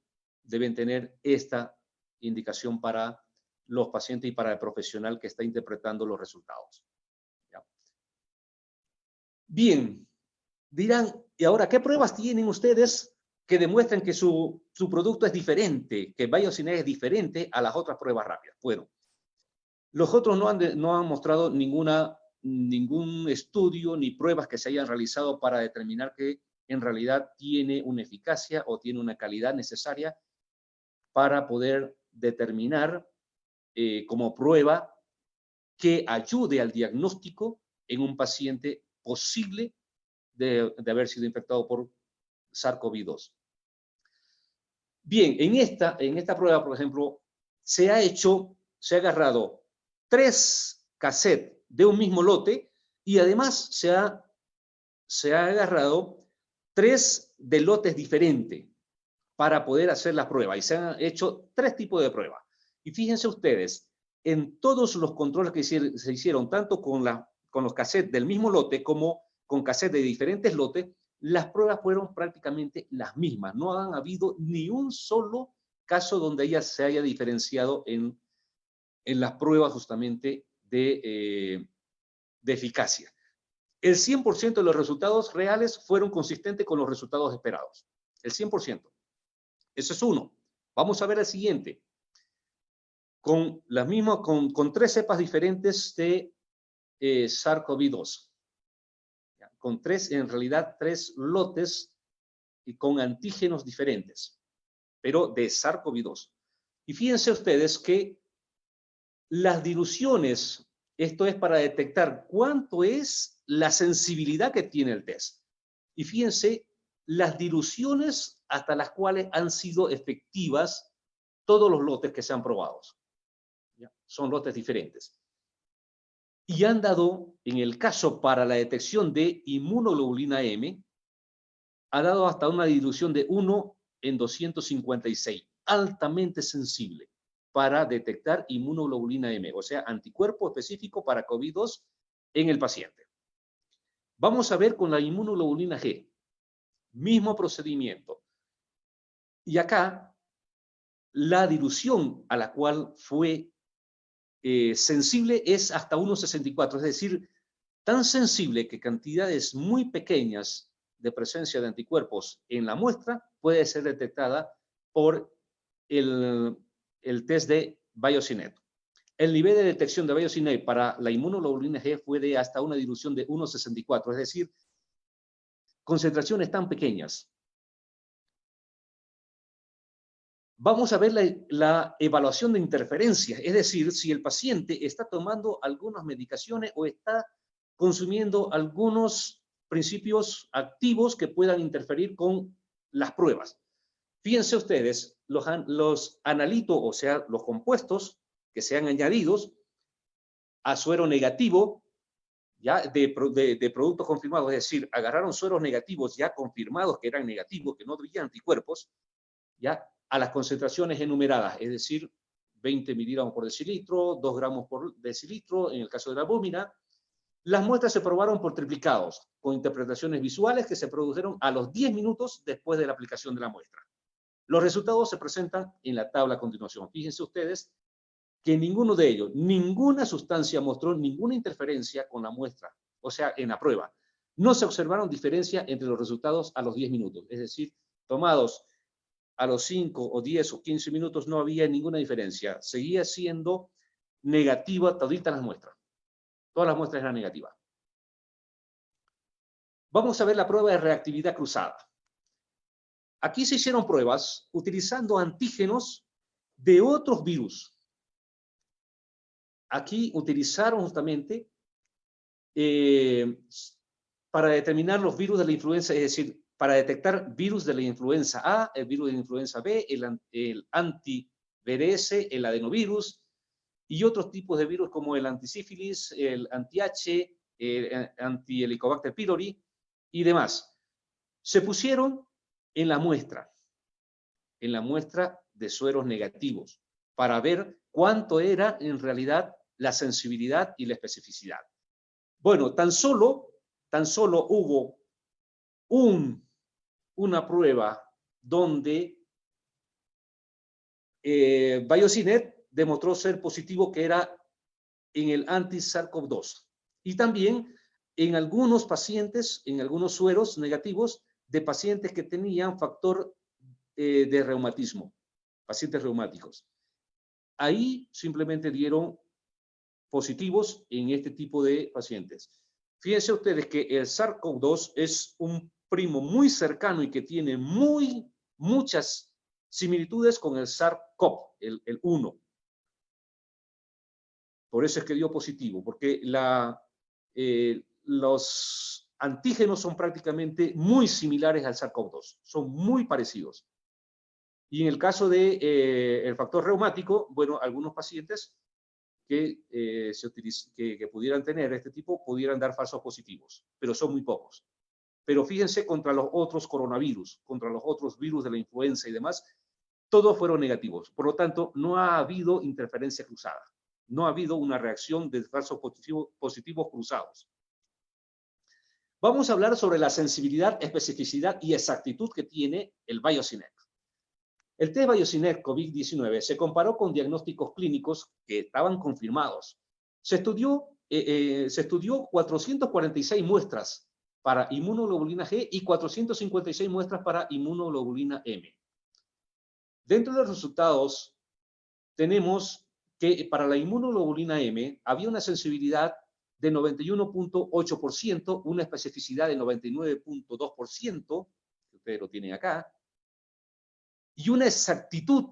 deben tener esta indicación para los pacientes y para el profesional que está interpretando los resultados. ¿Ya? Bien, dirán, ¿y ahora qué pruebas tienen ustedes que demuestran que su producto es diferente, que Biosyneg es diferente a las otras pruebas rápidas? Bueno, los otros no han mostrado ningún estudio ni pruebas que se hayan realizado para determinar que en realidad tiene una eficacia o tiene una calidad necesaria para poder determinar como prueba que ayude al diagnóstico en un paciente posible de haber sido infectado por SARS-CoV-2. Bien, en esta prueba, por ejemplo, se ha agarrado 3 cassettes de un mismo lote y además se ha agarrado 3 de lotes diferentes para poder hacer la prueba y se han hecho 3 tipos de pruebas. Y fíjense ustedes, en todos los controles que se hicieron, tanto con los cassettes del mismo lote como con cassettes de diferentes lotes, las pruebas fueron prácticamente las mismas. No han habido ni un solo caso donde ella se haya diferenciado en las pruebas justamente de eficacia. El 100% de los resultados reales fueron consistentes con los resultados esperados. El 100%. Eso es uno. Vamos a ver el siguiente. Con 3 cepas diferentes de SARS-CoV-2. Con en realidad 3 lotes y con antígenos diferentes, pero de SARS-CoV-2. Y fíjense ustedes que las diluciones, esto es para detectar cuánto es la sensibilidad que tiene el test. Y fíjense las diluciones hasta las cuales han sido efectivas todos los lotes que se han probado. ¿Ya? Son lotes diferentes. Y han dado, en el caso para la detección de inmunoglobulina M, ha dado hasta una dilución de 1 en 256, altamente sensible para detectar inmunoglobulina M, o sea, anticuerpo específico para COVID-2 en el paciente. Vamos a ver con la inmunoglobulina G, mismo procedimiento. Y acá, la dilución a la cual fue sensible es hasta 1,64, es decir, tan sensible que cantidades muy pequeñas de presencia de anticuerpos en la muestra puede ser detectada por el test de BioCynet. El nivel de detección de BioCynet para la inmunoglobulina G fue de hasta una dilución de 1,64, es decir, concentraciones tan pequeñas. Vamos a ver la evaluación de interferencias, es decir, si el paciente está tomando algunas medicaciones o está consumiendo algunos principios activos que puedan interferir con las pruebas. Fíjense ustedes, los analitos, o sea, los compuestos que sean añadidos a suero negativo, ya de productos confirmados, es decir, agarraron sueros negativos ya confirmados que eran negativos, que no había anticuerpos, ya a las concentraciones enumeradas, es decir, 20 miligramos por decilitro, 2 gramos por decilitro, en el caso de la albúmina. Las muestras se probaron por triplicados, con interpretaciones visuales que se produjeron a los 10 minutos después de la aplicación de la muestra. Los resultados se presentan en la tabla a continuación. Fíjense ustedes que ninguno de ellos, ninguna sustancia mostró ninguna interferencia con la muestra, o sea, en la prueba. No se observaron diferencia entre los resultados a los 10 minutos, es decir, tomados a los 5 o 10 o 15 minutos no había ninguna diferencia. Seguía siendo negativa toditas las muestras. Todas las muestras eran negativas. Vamos a ver la prueba de reactividad cruzada. Aquí se hicieron pruebas utilizando antígenos de otros virus. Aquí utilizaron justamente para determinar los virus de la influenza, es decir, para detectar virus de la influenza A, el virus de la influenza B, el anti-VRS, el adenovirus y otros tipos de virus como el antisífilis, el anti-H, el anti-Helicobacter pylori y demás. Se pusieron en la muestra de sueros negativos, para ver cuánto era en realidad la sensibilidad y la especificidad. Bueno, tan solo hubo una prueba donde BioCynet demostró ser positivo, que era en el anti-SARS-CoV-2. Y también en algunos pacientes, en algunos sueros negativos de pacientes que tenían factor de reumatismo, pacientes reumáticos. Ahí simplemente dieron positivos en este tipo de pacientes. Fíjense ustedes que el SARS-CoV-2 es un primo muy cercano y que tiene muchas similitudes con el SARS-CoV, el 1. Por eso es que dio positivo, porque los antígenos son prácticamente muy similares al SARS-CoV-2, son muy parecidos. Y en el caso de el factor reumático, bueno, algunos pacientes que pudieran tener este tipo pudieran dar falsos positivos, pero son muy pocos. Pero fíjense, contra los otros coronavirus, contra los otros virus de la influenza y demás, todos fueron negativos. Por lo tanto, no ha habido interferencia cruzada. No ha habido una reacción de falsos positivos cruzados. Vamos a hablar sobre la sensibilidad, especificidad y exactitud que tiene el BioCynet. El test BioCynet COVID-19 se comparó con diagnósticos clínicos que estaban confirmados. Se estudió 446 muestras para inmunoglobulina G y 456 muestras para inmunoglobulina M. Dentro de los resultados tenemos que para la inmunoglobulina M había una sensibilidad de 91.8%, una especificidad de 99.2%, que ustedes lo tienen acá, y una exactitud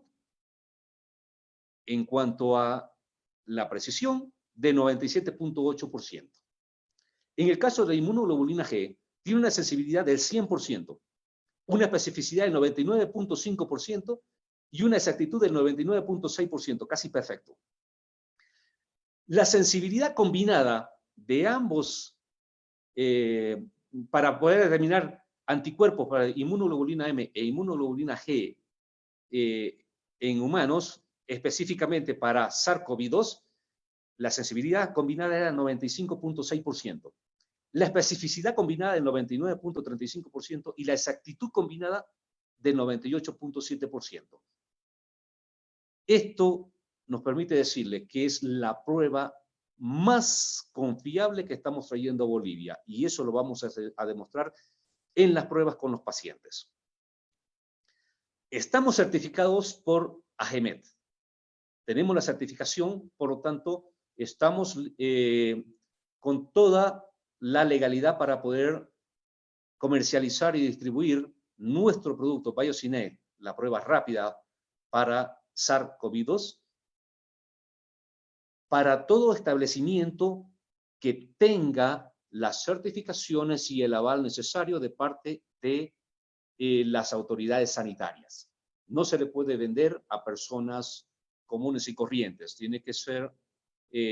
en cuanto a la precisión de 97.8%. En el caso de la inmunoglobulina G, tiene una sensibilidad del 100%, una especificidad del 99.5% y una exactitud del 99.6%, casi perfecto. La sensibilidad combinada de ambos para poder determinar anticuerpos para inmunoglobulina M e inmunoglobulina G en humanos, específicamente para SARS-CoV-2, la sensibilidad combinada era 95.6%, la especificidad combinada del 99.35% y la exactitud combinada del 98.7%. Esto nos permite decirle que es la prueba más confiable que estamos trayendo a Bolivia, y eso lo vamos a demostrar en las pruebas con los pacientes. Estamos certificados por AGEMET. Tenemos la certificación, por lo tanto, estamos con toda la legalidad para poder comercializar y distribuir nuestro producto BioSinet, la prueba rápida para SARS-CoV-2, para todo establecimiento que tenga las certificaciones y el aval necesario de parte de las autoridades sanitarias. No se le puede vender a personas comunes y corrientes. Tiene que ser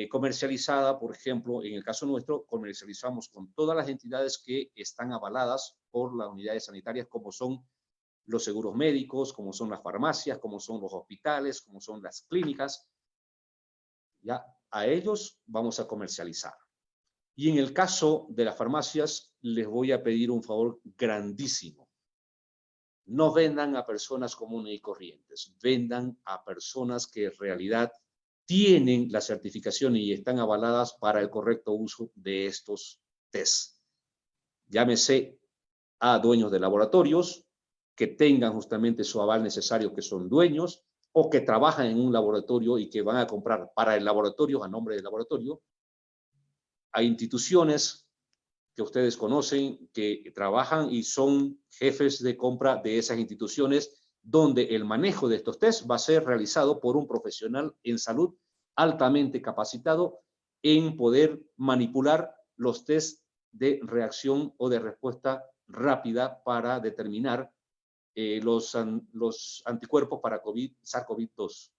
comercializada, por ejemplo, en el caso nuestro, comercializamos con todas las entidades que están avaladas por las unidades sanitarias, como son los seguros médicos, como son las farmacias, como son los hospitales, como son las clínicas. Ya a ellos vamos a comercializar. Y en el caso de las farmacias, les voy a pedir un favor grandísimo. No vendan a personas comunes y corrientes, vendan a personas que en realidad tienen la certificación y están avaladas para el correcto uso de estos test. Llámese a dueños de laboratorios que tengan justamente su aval necesario, que son dueños, o que trabajan en un laboratorio y que van a comprar para el laboratorio, a nombre del laboratorio. Hay instituciones que ustedes conocen que trabajan y son jefes de compra de esas instituciones, donde el manejo de estos test va a ser realizado por un profesional en salud altamente capacitado en poder manipular los test de reacción o de respuesta rápida para determinar los anticuerpos para SARS-CoV-2.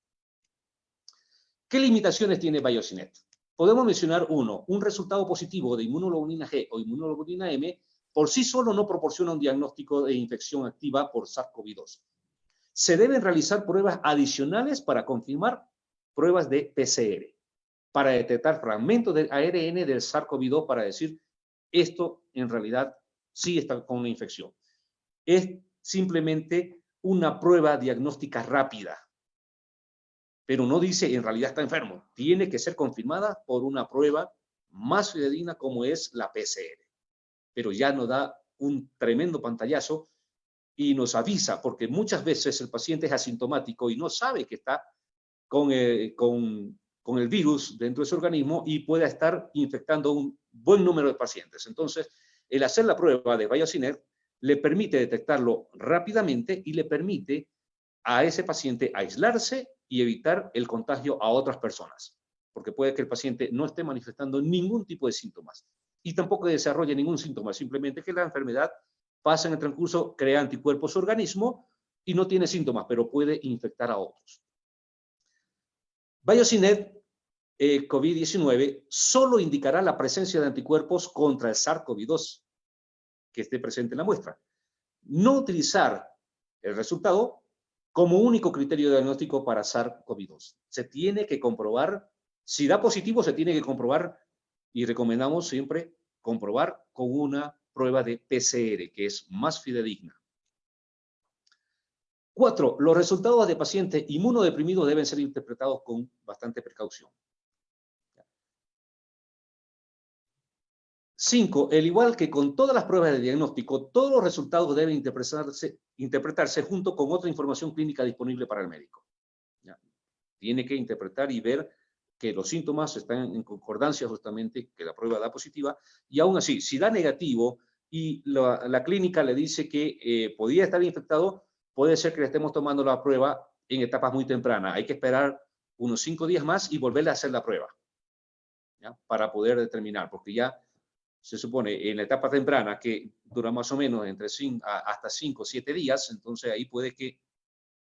¿Qué limitaciones tiene BioSinet? Podemos mencionar un resultado positivo de inmunoglobulina G o inmunoglobulina M por sí solo no proporciona un diagnóstico de infección activa por SARS-CoV-2. Se deben realizar pruebas adicionales para confirmar pruebas de PCR, para detectar fragmentos de ARN del SARS-CoV-2 para decir, esto en realidad sí está con una infección. Es simplemente una prueba diagnóstica rápida, pero no dice en realidad está enfermo. Tiene que ser confirmada por una prueba más fidedigna como es la PCR. Pero ya nos da un tremendo pantallazo y nos avisa, porque muchas veces el paciente es asintomático y no sabe que está con el virus dentro de su organismo y puede estar infectando un buen número de pacientes. Entonces, el hacer la prueba de BioSinet le permite detectarlo rápidamente y le permite a ese paciente aislarse y evitar el contagio a otras personas, porque puede que el paciente no esté manifestando ningún tipo de síntomas y tampoco desarrolle ningún síntoma, simplemente que la enfermedad pasa en el transcurso, crea anticuerpos a su organismo y no tiene síntomas, pero puede infectar a otros. BioSinet COVID-19 solo indicará la presencia de anticuerpos contra el SARS-CoV-2 que esté presente en la muestra. No utilizar el resultado como único criterio de diagnóstico para SARS-CoV-2. Se tiene que comprobar, si da positivo se tiene que comprobar y recomendamos siempre comprobar con una prueba de PCR, que es más fidedigna. 4. Los resultados de pacientes inmunodeprimidos deben ser interpretados con bastante precaución. 5. Al igual que con todas las pruebas de diagnóstico, todos los resultados deben interpretarse junto con otra información clínica disponible para el médico. ¿Ya? Tiene que interpretar y ver que los síntomas están en concordancia justamente, que la prueba da positiva, y aún así, si da negativo y la clínica le dice que podía estar infectado, puede ser que le estemos tomando la prueba en etapas muy tempranas. Hay que esperar unos 5 días más y volverle a hacer la prueba, ¿ya? Para poder determinar, porque ya se supone en la etapa temprana que dura más o menos entre hasta 5 o 7 días, entonces ahí puede que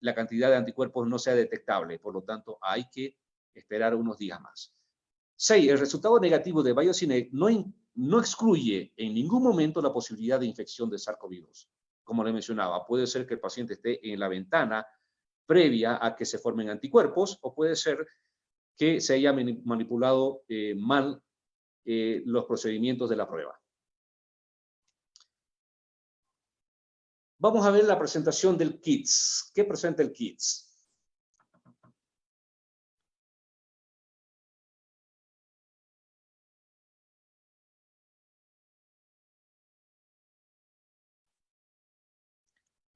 la cantidad de anticuerpos no sea detectable, por lo tanto hay que esperar unos días más. 6. El resultado negativo de BioSinet no excluye en ningún momento la posibilidad de infección de SARS-CoV-2. Como le mencionaba, puede ser que el paciente esté en la ventana previa a que se formen anticuerpos o puede ser que se haya manipulado mal los procedimientos de la prueba. Vamos a ver la presentación del KITS. ¿Qué presenta el KITS?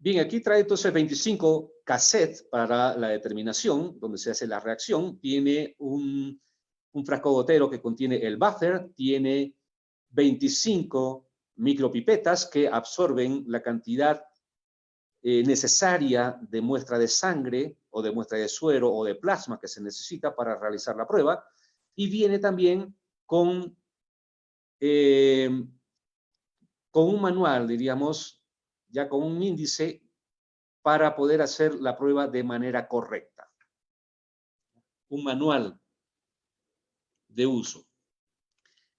Bien, aquí trae entonces 25 cassettes para la determinación, donde se hace la reacción. Tiene un frasco gotero que contiene el buffer, tiene 25 micropipetas que absorben la cantidad necesaria de muestra de sangre o de muestra de suero o de plasma que se necesita para realizar la prueba. Y viene también con un manual, diríamos, ya con un índice para poder hacer la prueba de manera correcta. Un manual de uso.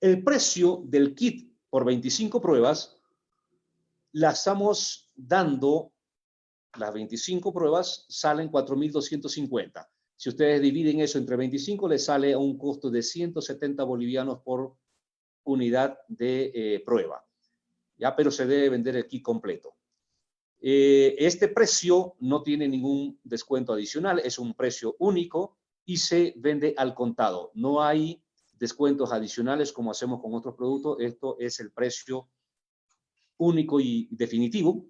El precio del kit por 25 pruebas la estamos dando, las 25 pruebas salen 4.250. Si ustedes dividen eso entre 25, les sale a un costo de 170 bolivianos por unidad de prueba. Ya, pero se debe vender el kit completo. Este precio no tiene ningún descuento adicional, es un precio único y se vende al contado. No hay descuentos adicionales como hacemos con otros productos. Esto es el precio único y definitivo.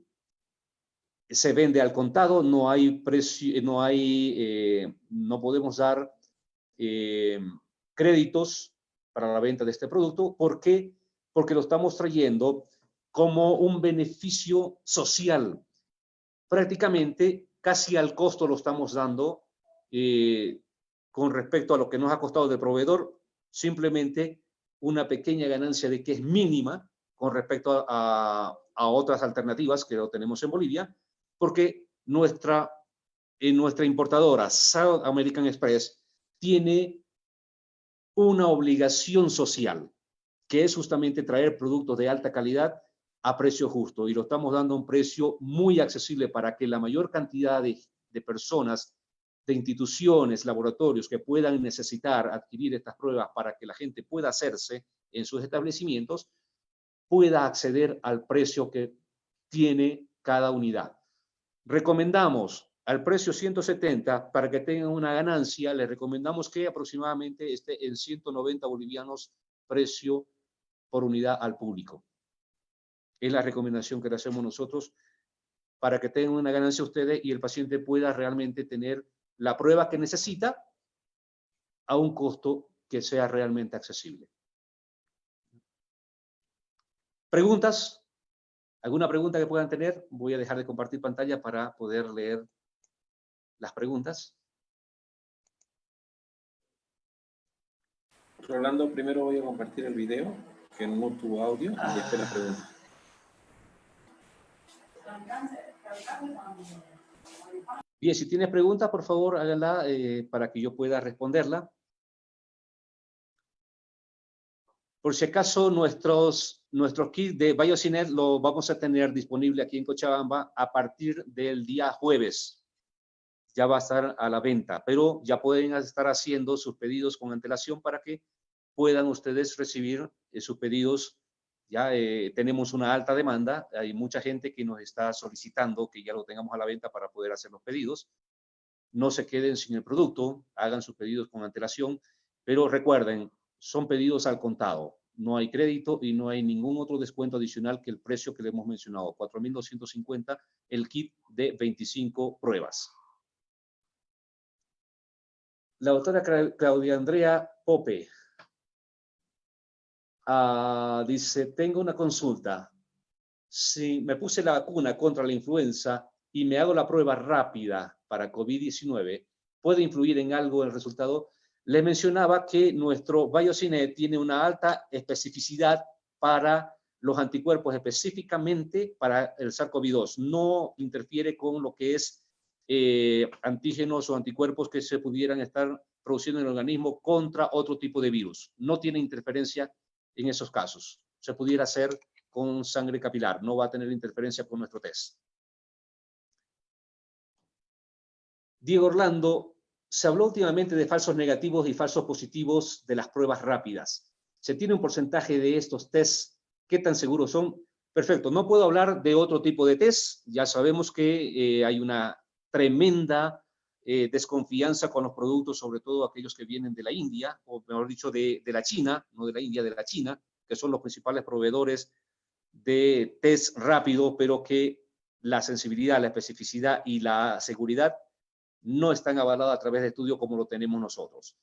Se vende al contado, no hay precio, no podemos dar créditos para la venta de este producto. ¿Por qué? Porque lo estamos trayendo como un beneficio social. Prácticamente casi al costo lo estamos dando con respecto a lo que nos ha costado de proveedor, simplemente una pequeña ganancia de que es mínima con respecto a otras alternativas que lo tenemos en Bolivia, porque nuestra importadora South American Express tiene una obligación social, que es justamente traer productos de alta calidad a precio justo, y lo estamos dando a un precio muy accesible para que la mayor cantidad de personas, de instituciones, laboratorios que puedan necesitar adquirir estas pruebas para que la gente pueda hacerse en sus establecimientos, pueda acceder al precio que tiene cada unidad. Recomendamos al precio 170 para que tengan una ganancia. Les recomendamos que aproximadamente esté en 190 bolivianos precio por unidad al público. Es la recomendación que le hacemos nosotros para que tengan una ganancia ustedes y el paciente pueda realmente tener la prueba que necesita a un costo que sea realmente accesible. ¿Preguntas? ¿Alguna pregunta que puedan tener? Voy a dejar de compartir pantalla para poder leer las preguntas. Rolando, primero voy a compartir el video, que no tuvo audio, y después la pregunta. Bien, si tienes preguntas, por favor, háganla para que yo pueda responderla. Por si acaso, nuestros kits de BioSynet lo vamos a tener disponible aquí en Cochabamba a partir del día jueves. Ya va a estar a la venta, pero ya pueden estar haciendo sus pedidos con antelación para que puedan ustedes recibir sus pedidos. Ya tenemos una alta demanda, hay mucha gente que nos está solicitando que ya lo tengamos a la venta para poder hacer los pedidos. No se queden sin el producto, hagan sus pedidos con antelación, pero recuerden, son pedidos al contado, no hay crédito y no hay ningún otro descuento adicional que el precio que le hemos mencionado, 4.250 el kit de 25 pruebas. La doctora Claudia Andrea Pope dice, tengo una consulta. Si me puse la vacuna contra la influenza y me hago la prueba rápida para COVID-19, ¿puede influir en algo el resultado? Les mencionaba que nuestro BioSynet tiene una alta especificidad para los anticuerpos, específicamente para el SARS-CoV-2. No interfiere con lo que es antígenos o anticuerpos que se pudieran estar produciendo en el organismo contra otro tipo de virus. No tiene interferencia en esos casos. Se pudiera hacer con sangre capilar, no va a tener interferencia con nuestro test. Diego Orlando, se habló últimamente de falsos negativos y falsos positivos de las pruebas rápidas. ¿Se tiene un porcentaje de estos tests? ¿Qué tan seguros son? Perfecto, no puedo hablar de otro tipo de test. Ya sabemos que hay una tremenda desconfianza con los productos, sobre todo aquellos que vienen de la India, o mejor dicho, de la China, no de la India, de la China, que son los principales proveedores de test rápido, pero que la sensibilidad, la especificidad y la seguridad no están avaladas a través de estudios como lo tenemos nosotros.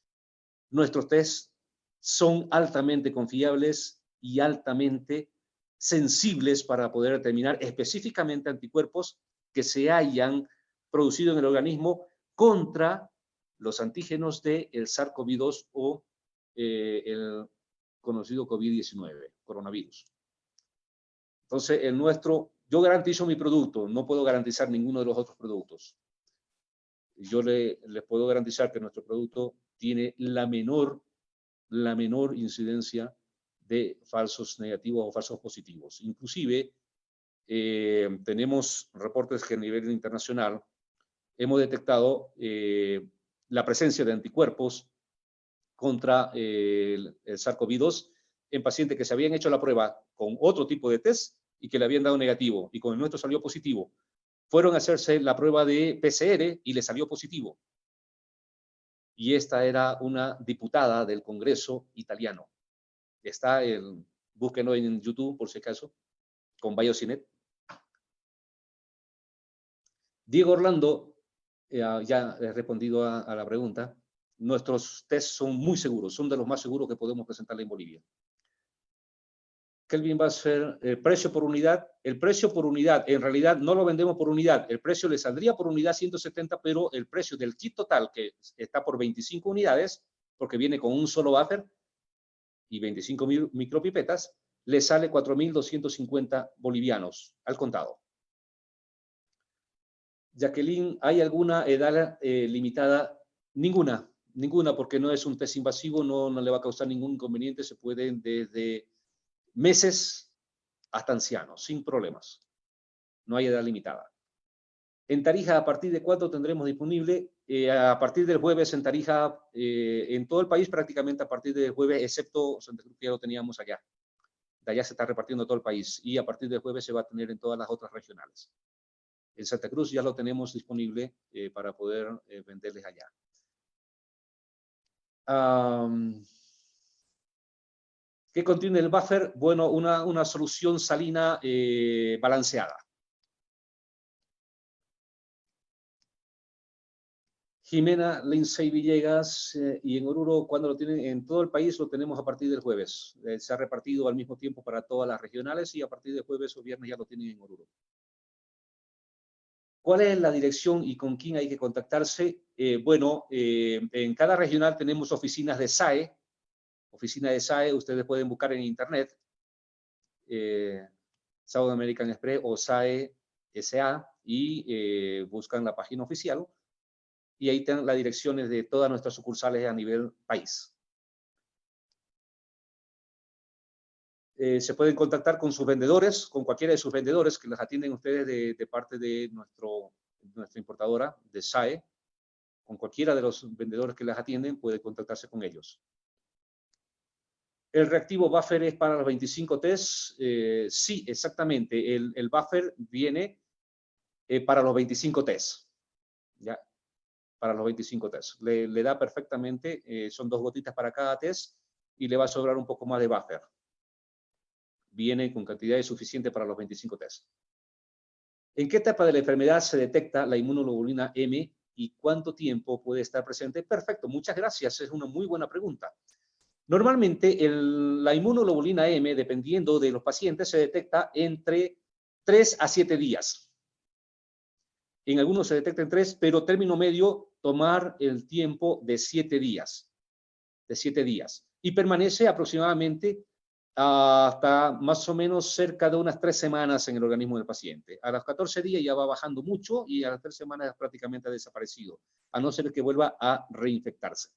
Nuestros tests son altamente confiables y altamente sensibles para poder determinar específicamente anticuerpos que se hayan producido en el organismo contra los antígenos del SARS-CoV-2 o el conocido COVID-19, coronavirus. Entonces, yo garantizo mi producto, no puedo garantizar ninguno de los otros productos. Yo les puedo garantizar que nuestro producto tiene la menor incidencia de falsos negativos o falsos positivos. Inclusive, tenemos reportes que a nivel internacional hemos detectado la presencia de anticuerpos contra el SARS-CoV-2 en pacientes que se habían hecho la prueba con otro tipo de test y que le habían dado negativo, y con el nuestro salió positivo. Fueron a hacerse la prueba de PCR y le salió positivo. Y esta era una diputada del Congreso italiano. Búsquenlo en YouTube, por si acaso, con BioCinet. Diego Orlando, ya he respondido a la pregunta. Nuestros tests son muy seguros, son de los más seguros que podemos presentarle en Bolivia. Kelvin Basfer, el precio por unidad. El precio por unidad, en realidad no lo vendemos por unidad. El precio le saldría por unidad 170, pero el precio del kit total, que está por 25 unidades, porque viene con un solo buffer y 25 micropipetas, le sale 4.250 bolivianos al contado. Jacqueline, ¿hay alguna edad limitada? Ninguna, porque no es un test invasivo, no le va a causar ningún inconveniente, se pueden desde meses hasta ancianos, sin problemas. No hay edad limitada. En Tarija, ¿a partir de cuándo tendremos disponible? A partir del jueves en Tarija, en todo el país prácticamente a partir del jueves, excepto Santa Cruz, que ya lo teníamos allá. De allá se está repartiendo en todo el país y a partir del jueves se va a tener en todas las otras regionales. En Santa Cruz ya lo tenemos disponible para poder venderles allá. ¿Qué contiene el buffer? Bueno, una solución salina balanceada. Jimena Lindsay Villegas, y en Oruro, ¿cuándo lo tienen? En todo el país lo tenemos a partir del jueves. Se ha repartido al mismo tiempo para todas las regionales y a partir del jueves o viernes ya lo tienen en Oruro. ¿Cuál es la dirección y con quién hay que contactarse? Bueno, en cada regional tenemos oficinas de SAE. Oficina de SAE, ustedes pueden buscar en internet, South American Express o SAE SA, y buscan la página oficial, y ahí tienen las direcciones de todas nuestras sucursales a nivel país. Se pueden contactar con sus vendedores, con cualquiera de sus vendedores que les atienden ustedes de parte de nuestra importadora de SAE. Con cualquiera de los vendedores que les atienden, puede contactarse con ellos. ¿El reactivo buffer es para los 25 tests? Sí, exactamente. El buffer viene para los 25 tests. ¿Ya? Para los 25 tests. Le da perfectamente, son 2 gotitas para cada test y le va a sobrar un poco más de buffer. Viene con cantidades suficientes para los 25 tests. ¿En qué etapa de la enfermedad se detecta la inmunoglobulina M y cuánto tiempo puede estar presente? Perfecto, muchas gracias. Es una muy buena pregunta. Normalmente la inmunoglobulina M, dependiendo de los pacientes, se detecta entre 3 a 7 días. En algunos se detecta en 3, pero término medio, tomar el tiempo de 7 días. De 7 días. Y permanece aproximadamente hasta más o menos cerca de unas 3 semanas en el organismo del paciente. A los 14 días ya va bajando mucho y a las 3 semanas prácticamente ha desaparecido, a no ser que vuelva a reinfectarse.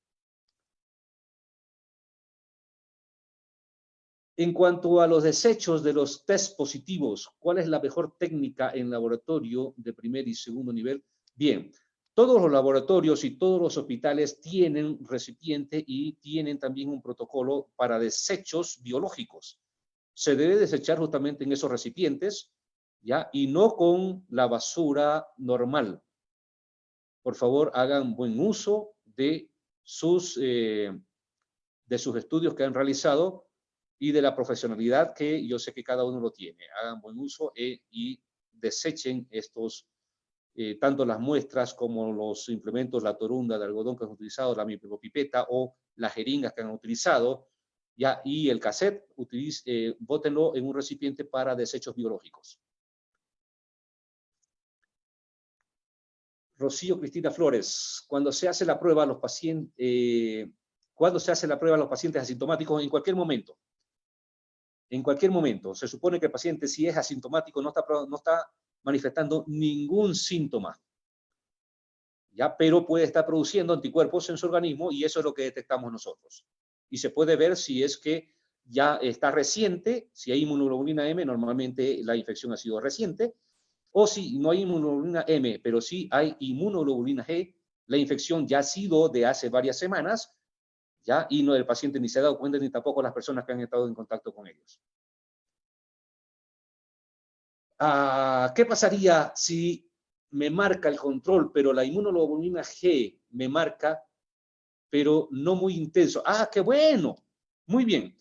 En cuanto a los desechos de los test positivos, ¿cuál es la mejor técnica en laboratorio de primer y segundo nivel? Bien, todos los laboratorios y todos los hospitales tienen recipiente y tienen también un protocolo para desechos biológicos. Se debe desechar justamente en esos recipientes, ¿ya? Y no con la basura normal. Por favor, hagan buen uso de sus estudios que han y de la profesionalidad que yo sé que cada uno lo tiene. Hagan buen uso y desechen estos, tanto las muestras como los implementos, la torunda de algodón que han utilizado, la micropipeta o las jeringas que han utilizado, ya, y el cassette, bótenlo en un recipiente para desechos biológicos. Rocío Cristina Flores, cuando se hace la prueba a los pacientes, asintomáticos, en cualquier momento. En cualquier momento. Se supone que el paciente, si es asintomático, no está manifestando ningún síntoma. ¿Ya? Pero puede estar produciendo anticuerpos en su organismo y eso es lo que detectamos nosotros. Y se puede ver si es que ya está reciente, si hay inmunoglobulina M, normalmente la infección ha sido reciente, o si no hay inmunoglobulina M, pero sí hay inmunoglobulina G, la infección ya ha sido de hace varias semanas, ¿ya? Y no, el paciente ni se ha dado cuenta ni tampoco las personas que han estado en contacto con ellos. ¿Qué pasaría si me marca el control, pero la inmunoglobulina G me marca, pero no muy intenso? ¡Qué bueno! Muy bien.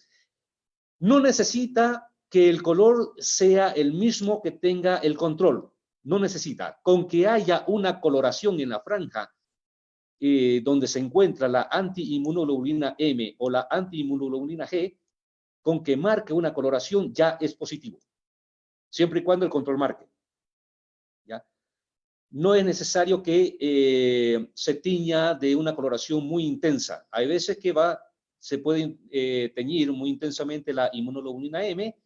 No necesita que el color sea el mismo que tenga el control. No necesita. Con que haya una coloración en la franja donde se encuentra la antiinmunoglobulina M o la antiinmunoglobulina G, con que marque una coloración ya es positivo. Siempre y cuando el control marque. ¿Ya? No es necesario que se tiña de una coloración muy intensa. Hay veces que se puede teñir muy intensamente la inmunoglobulina M,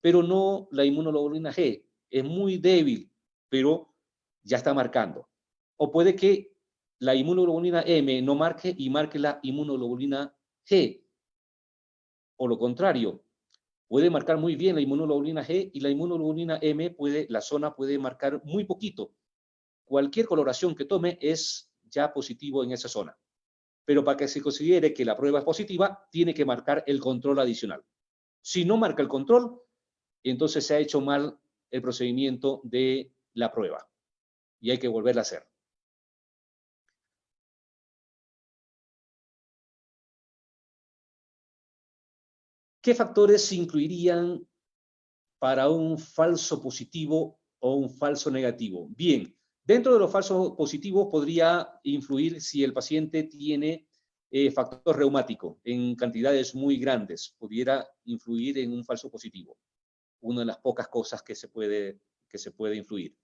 pero no la inmunoglobulina G. Es muy débil, pero ya está marcando. O puede que la inmunoglobulina M no marque y marque la inmunoglobulina G. O lo contrario, puede marcar muy bien la inmunoglobulina G y la inmunoglobulina M la zona puede marcar muy poquito. Cualquier coloración que tome es ya positivo en esa zona. Pero para que se considere que la prueba es positiva, tiene que marcar el control adicional. Si no marca el control, entonces se ha hecho mal el procedimiento de la prueba y hay que volverla a hacer. ¿Qué factores se incluirían para un falso positivo o un falso negativo? Bien, dentro de los falsos positivos podría influir si el paciente tiene factor reumático en cantidades muy grandes, pudiera influir en un falso positivo. Una de las pocas cosas que se puede influir.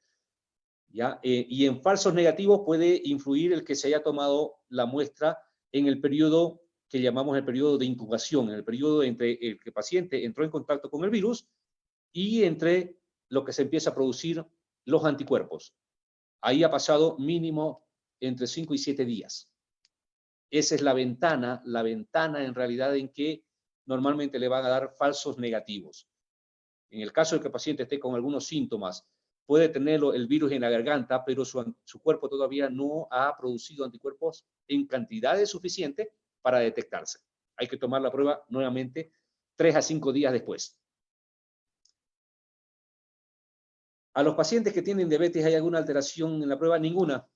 ¿Ya? Y en falsos negativos puede influir el que se haya tomado la muestra en el periodo que llamamos el periodo de incubación, en el periodo entre el que el paciente entró en contacto con el virus y entre lo que se empieza a producir los anticuerpos. Ahí ha pasado mínimo entre 5 y 7 días. Esa es la ventana en realidad en que normalmente le van a dar falsos negativos. En el caso de que el paciente esté con algunos síntomas, puede tener el virus en la garganta, pero su cuerpo todavía no ha producido anticuerpos en cantidades suficientes para detectarse. Hay que tomar la prueba nuevamente 3 a 5 días después. A los pacientes que tienen diabetes, ¿hay alguna alteración en la prueba? Ninguna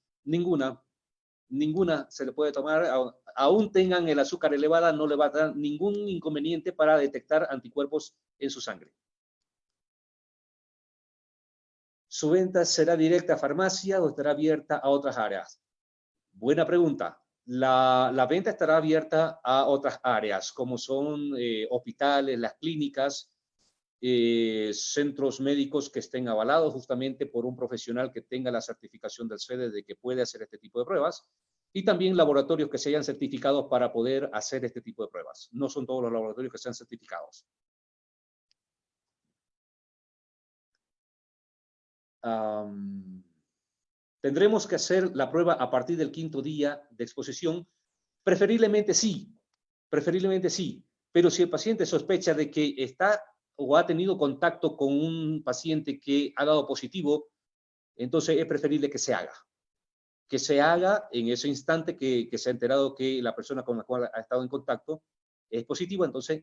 se le puede tomar. Aún tengan el azúcar elevada, no le va a dar ningún inconveniente para detectar anticuerpos en su sangre. ¿Su venta será directa a farmacia o estará abierta a otras áreas? Buena pregunta. La venta estará abierta a otras áreas, como son hospitales, las clínicas, centros médicos que estén avalados justamente por un profesional que tenga la certificación del CEDE de que puede hacer este tipo de pruebas, y también laboratorios que se hayan certificado para poder hacer este tipo de pruebas. No son todos los laboratorios que sean certificados. Tendremos que hacer la prueba a partir del 5º día de exposición. Preferiblemente sí, pero si el paciente sospecha de que está o ha tenido contacto con un paciente que ha dado positivo, entonces es preferible que se haga. Que se haga en ese instante que se ha enterado que la persona con la cual ha estado en contacto es positiva, entonces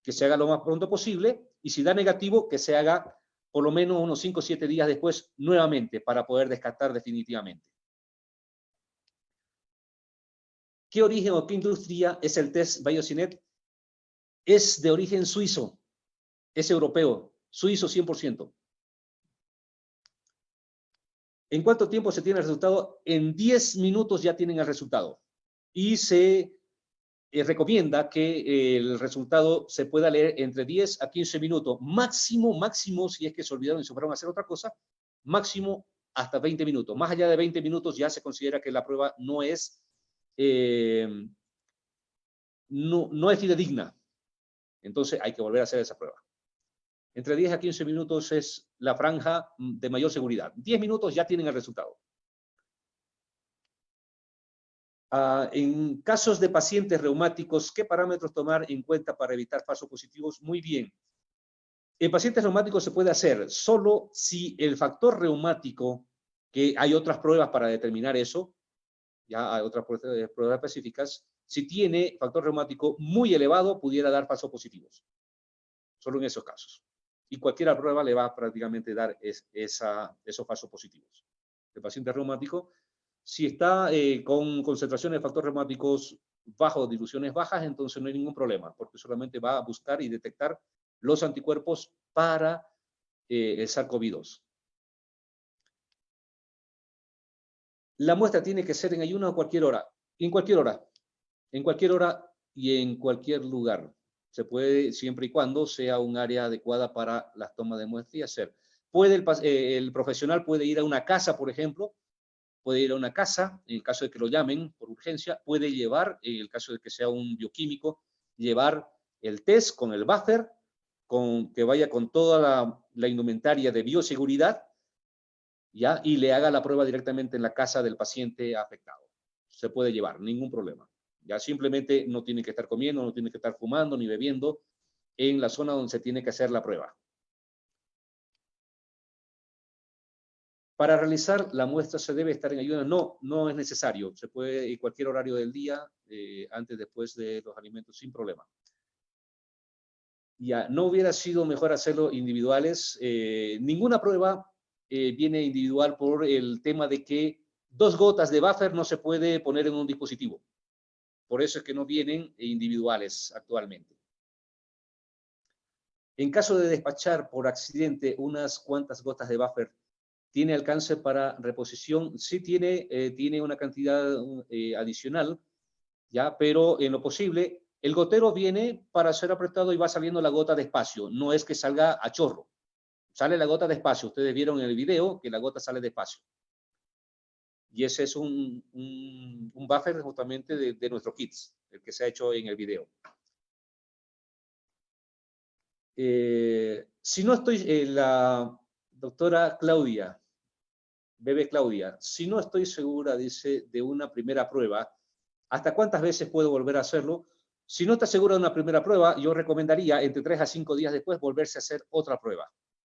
que se haga lo más pronto posible, y si da negativo, que se haga por lo menos unos 5 o 7 días después nuevamente para poder descartar definitivamente. ¿Qué origen o qué industria es el test BioSynet? Es de origen suizo, es europeo, suizo 100%. ¿En cuánto tiempo se tiene el resultado? En 10 minutos ya tienen el resultado. Y se recomienda que el resultado se pueda leer entre 10 a 15 minutos. Máximo, si es que se olvidaron y se fueron a hacer otra cosa, máximo hasta 20 minutos. Más allá de 20 minutos ya se considera que la prueba no es fidedigna. Entonces hay que volver a hacer esa prueba. Entre 10 a 15 minutos es la franja de mayor seguridad. 10 minutos ya tienen el resultado. En casos de pacientes reumáticos, ¿qué parámetros tomar en cuenta para evitar falsos positivos? Muy bien. En pacientes reumáticos se puede hacer solo si el factor reumático, que hay otras pruebas para determinar eso, ya hay otras pruebas específicas, si tiene factor reumático muy elevado, pudiera dar falsos positivos. Solo en esos casos. Y cualquier prueba le va a prácticamente dar esos falsos positivos. El paciente reumático, si está con concentraciones de factores reumáticos bajos, diluciones bajas, entonces no hay ningún problema, porque solamente va a buscar y detectar los anticuerpos para el SARS-CoV-2. La muestra tiene que ser en ayuno a cualquier hora, en cualquier hora y en cualquier lugar. Se puede, siempre y cuando sea un área adecuada para las tomas de muestra y hacer. El profesional puede ir a una casa, por ejemplo, puede ir a una casa, en el caso de que lo llamen por urgencia, puede llevar, en el caso de que sea un bioquímico, llevar el test con el buffer, que vaya con toda la indumentaria de bioseguridad, ¿ya? Y le haga la prueba directamente en la casa del paciente afectado. Se puede llevar, ningún problema. Ya simplemente no tiene que estar comiendo, no tiene que estar fumando ni bebiendo en la zona donde se tiene que hacer la prueba. Para realizar la muestra se debe estar en ayuno. No, no es necesario. Se puede en cualquier horario del día, antes, después de los alimentos, sin problema. Ya, ¿no hubiera sido mejor hacerlo individuales? Ninguna prueba viene individual por el tema de que 2 gotas de buffer no se puede poner en un dispositivo. Por eso es que no vienen individuales actualmente. En caso de despachar por accidente unas cuantas gotas de buffer, ¿tiene alcance para reposición? Sí tiene una cantidad adicional, ¿ya? Pero en lo posible, el gotero viene para ser apretado y va saliendo la gota despacio. No es que salga a chorro. Sale la gota despacio. Ustedes vieron en el video que la gota sale despacio. Y ese es un buffer justamente de nuestro kits, el que se ha hecho en el video. Si no estoy, la doctora Claudia, bebé Claudia, si no estoy segura, dice, de una primera prueba, ¿hasta cuántas veces puedo volver a hacerlo? Si no está segura de una primera prueba, yo recomendaría entre 3 a 5 días después volverse a hacer otra prueba.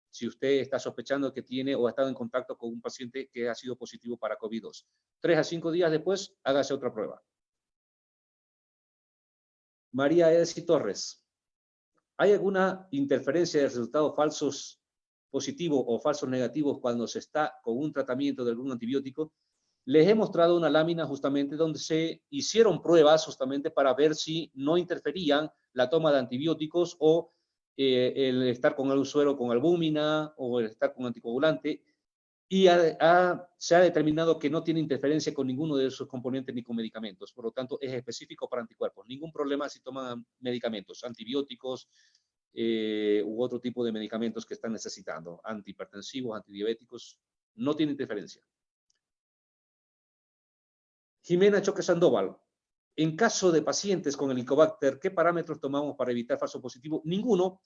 Si usted está sospechando que tiene o ha estado en contacto con un paciente que ha sido positivo para COVID-2. 3 a 5 días después, hágase otra prueba. María Elsie Torres. ¿Hay alguna interferencia de resultados falsos positivos o falsos negativos cuando se está con un tratamiento de algún antibiótico? Les he mostrado una lámina justamente donde se hicieron pruebas justamente para ver si no interferían la toma de antibióticos o el estar con el suero con albúmina o el estar con anticoagulante, y se ha determinado que no tiene interferencia con ninguno de esos componentes ni con medicamentos. Por lo tanto, es específico para anticuerpos. Ningún problema si toman medicamentos, antibióticos u otro tipo de medicamentos que están necesitando, antihipertensivos, antidiabéticos, no tiene interferencia. Jimena Choque Sandoval. En caso de pacientes con Helicobacter, ¿qué parámetros tomamos para evitar falso positivo? Ninguno.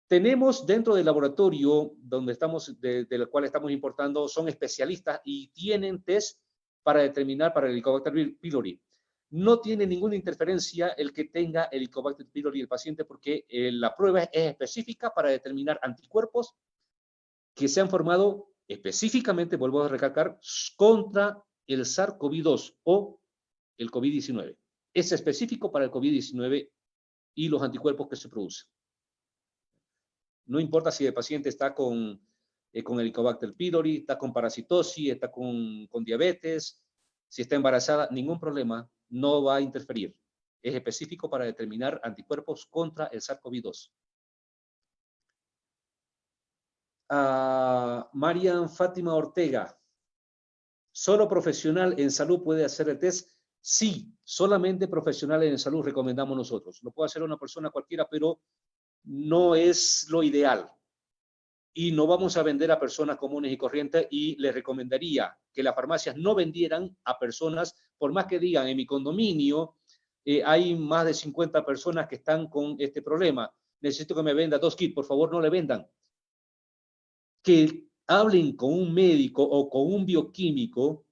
Tenemos dentro del laboratorio donde estamos, del cual estamos importando, son especialistas y tienen test para determinar para el Helicobacter pylori. No tiene ninguna interferencia el que tenga Helicobacter pylori el paciente porque la prueba es específica para determinar anticuerpos que se han formado específicamente, vuelvo a recalcar, contra el SARS-CoV-2 o el COVID-19. Es específico para el COVID-19 y los anticuerpos que se producen. No importa si el paciente está con Helicobacter pylori, está con parasitosis, está con diabetes, si está embarazada, ningún problema, no va a interferir. Es específico para determinar anticuerpos contra el SARS-CoV-2. Marian Fátima Ortega. ¿Solo profesional en salud puede hacer el test? Sí, solamente profesionales en salud recomendamos nosotros. Lo puede hacer una persona cualquiera, pero no es lo ideal. Y no vamos a vender a personas comunes y corrientes, y les recomendaría que las farmacias no vendieran a personas, por más que digan en mi condominio hay más de 50 personas que están con este problema, necesito que me venda 2 kits, por favor no le vendan. Que hablen con un médico o con un bioquímico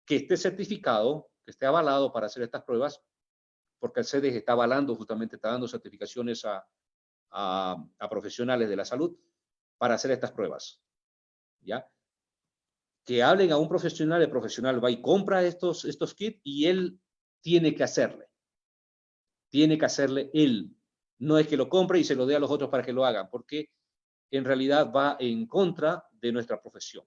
que esté certificado, que esté avalado para hacer estas pruebas, porque el CEDES está avalando, justamente está dando certificaciones a profesionales de la salud para hacer estas pruebas, ¿ya? Que hablen a un profesional, el profesional va y compra estos kits y él tiene que hacerle él. No es que lo compre y se lo dé a los otros para que lo hagan, porque en realidad va en contra de nuestra profesión.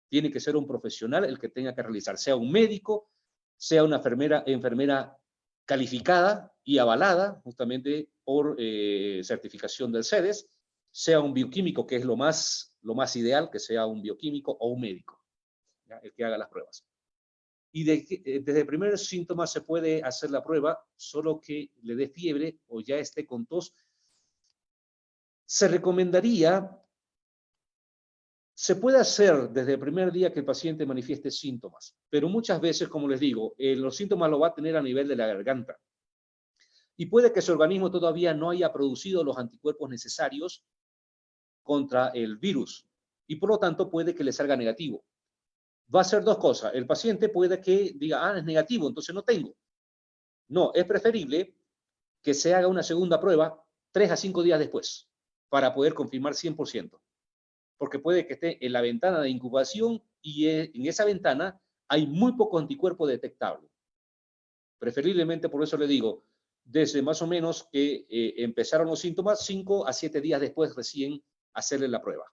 Tiene que ser un profesional el que tenga que realizar, sea un médico, sea una enfermera calificada y avalada justamente por certificación del CEDES, sea un bioquímico, que es lo más ideal, que sea un bioquímico o un médico, ¿ya? El que haga las pruebas. Y desde el primer síntoma se puede hacer la prueba, solo que le dé fiebre o ya esté con tos. Se recomendaría, se puede hacer desde el primer día que el paciente manifieste síntomas, pero muchas veces, como les digo, los síntomas lo va a tener a nivel de la garganta. Y puede que su organismo todavía no haya producido los anticuerpos necesarios contra el virus, y por lo tanto puede que le salga negativo. Va a hacer dos cosas. El paciente puede que diga, es negativo, entonces no tengo. No, es preferible que se haga una segunda prueba 3 a 5 días después, para poder confirmar 100%. Porque puede que esté en la ventana de incubación y en esa ventana hay muy poco anticuerpo detectable. Preferiblemente, por eso le digo, desde más o menos que empezaron los síntomas, 5 a 7 días después recién hacerle la prueba.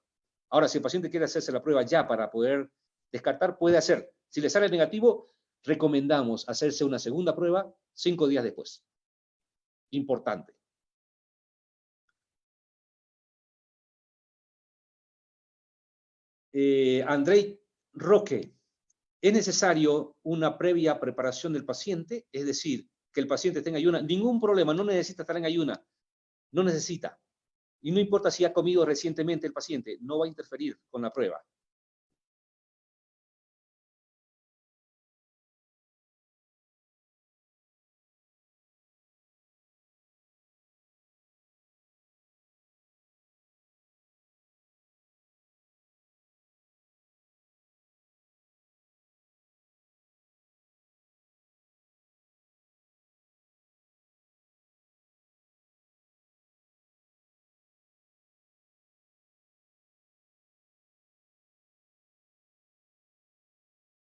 Ahora, si el paciente quiere hacerse la prueba ya para poder descartar, puede hacer. Si le sale negativo, recomendamos hacerse una segunda prueba 5 días después. Importante. Andrei Roque, ¿es necesario una previa preparación del paciente? Es decir, que el paciente esté en ayuna. Ningún problema, no necesita estar en ayuna. No necesita. Y no importa si ha comido recientemente el paciente, no va a interferir con la prueba.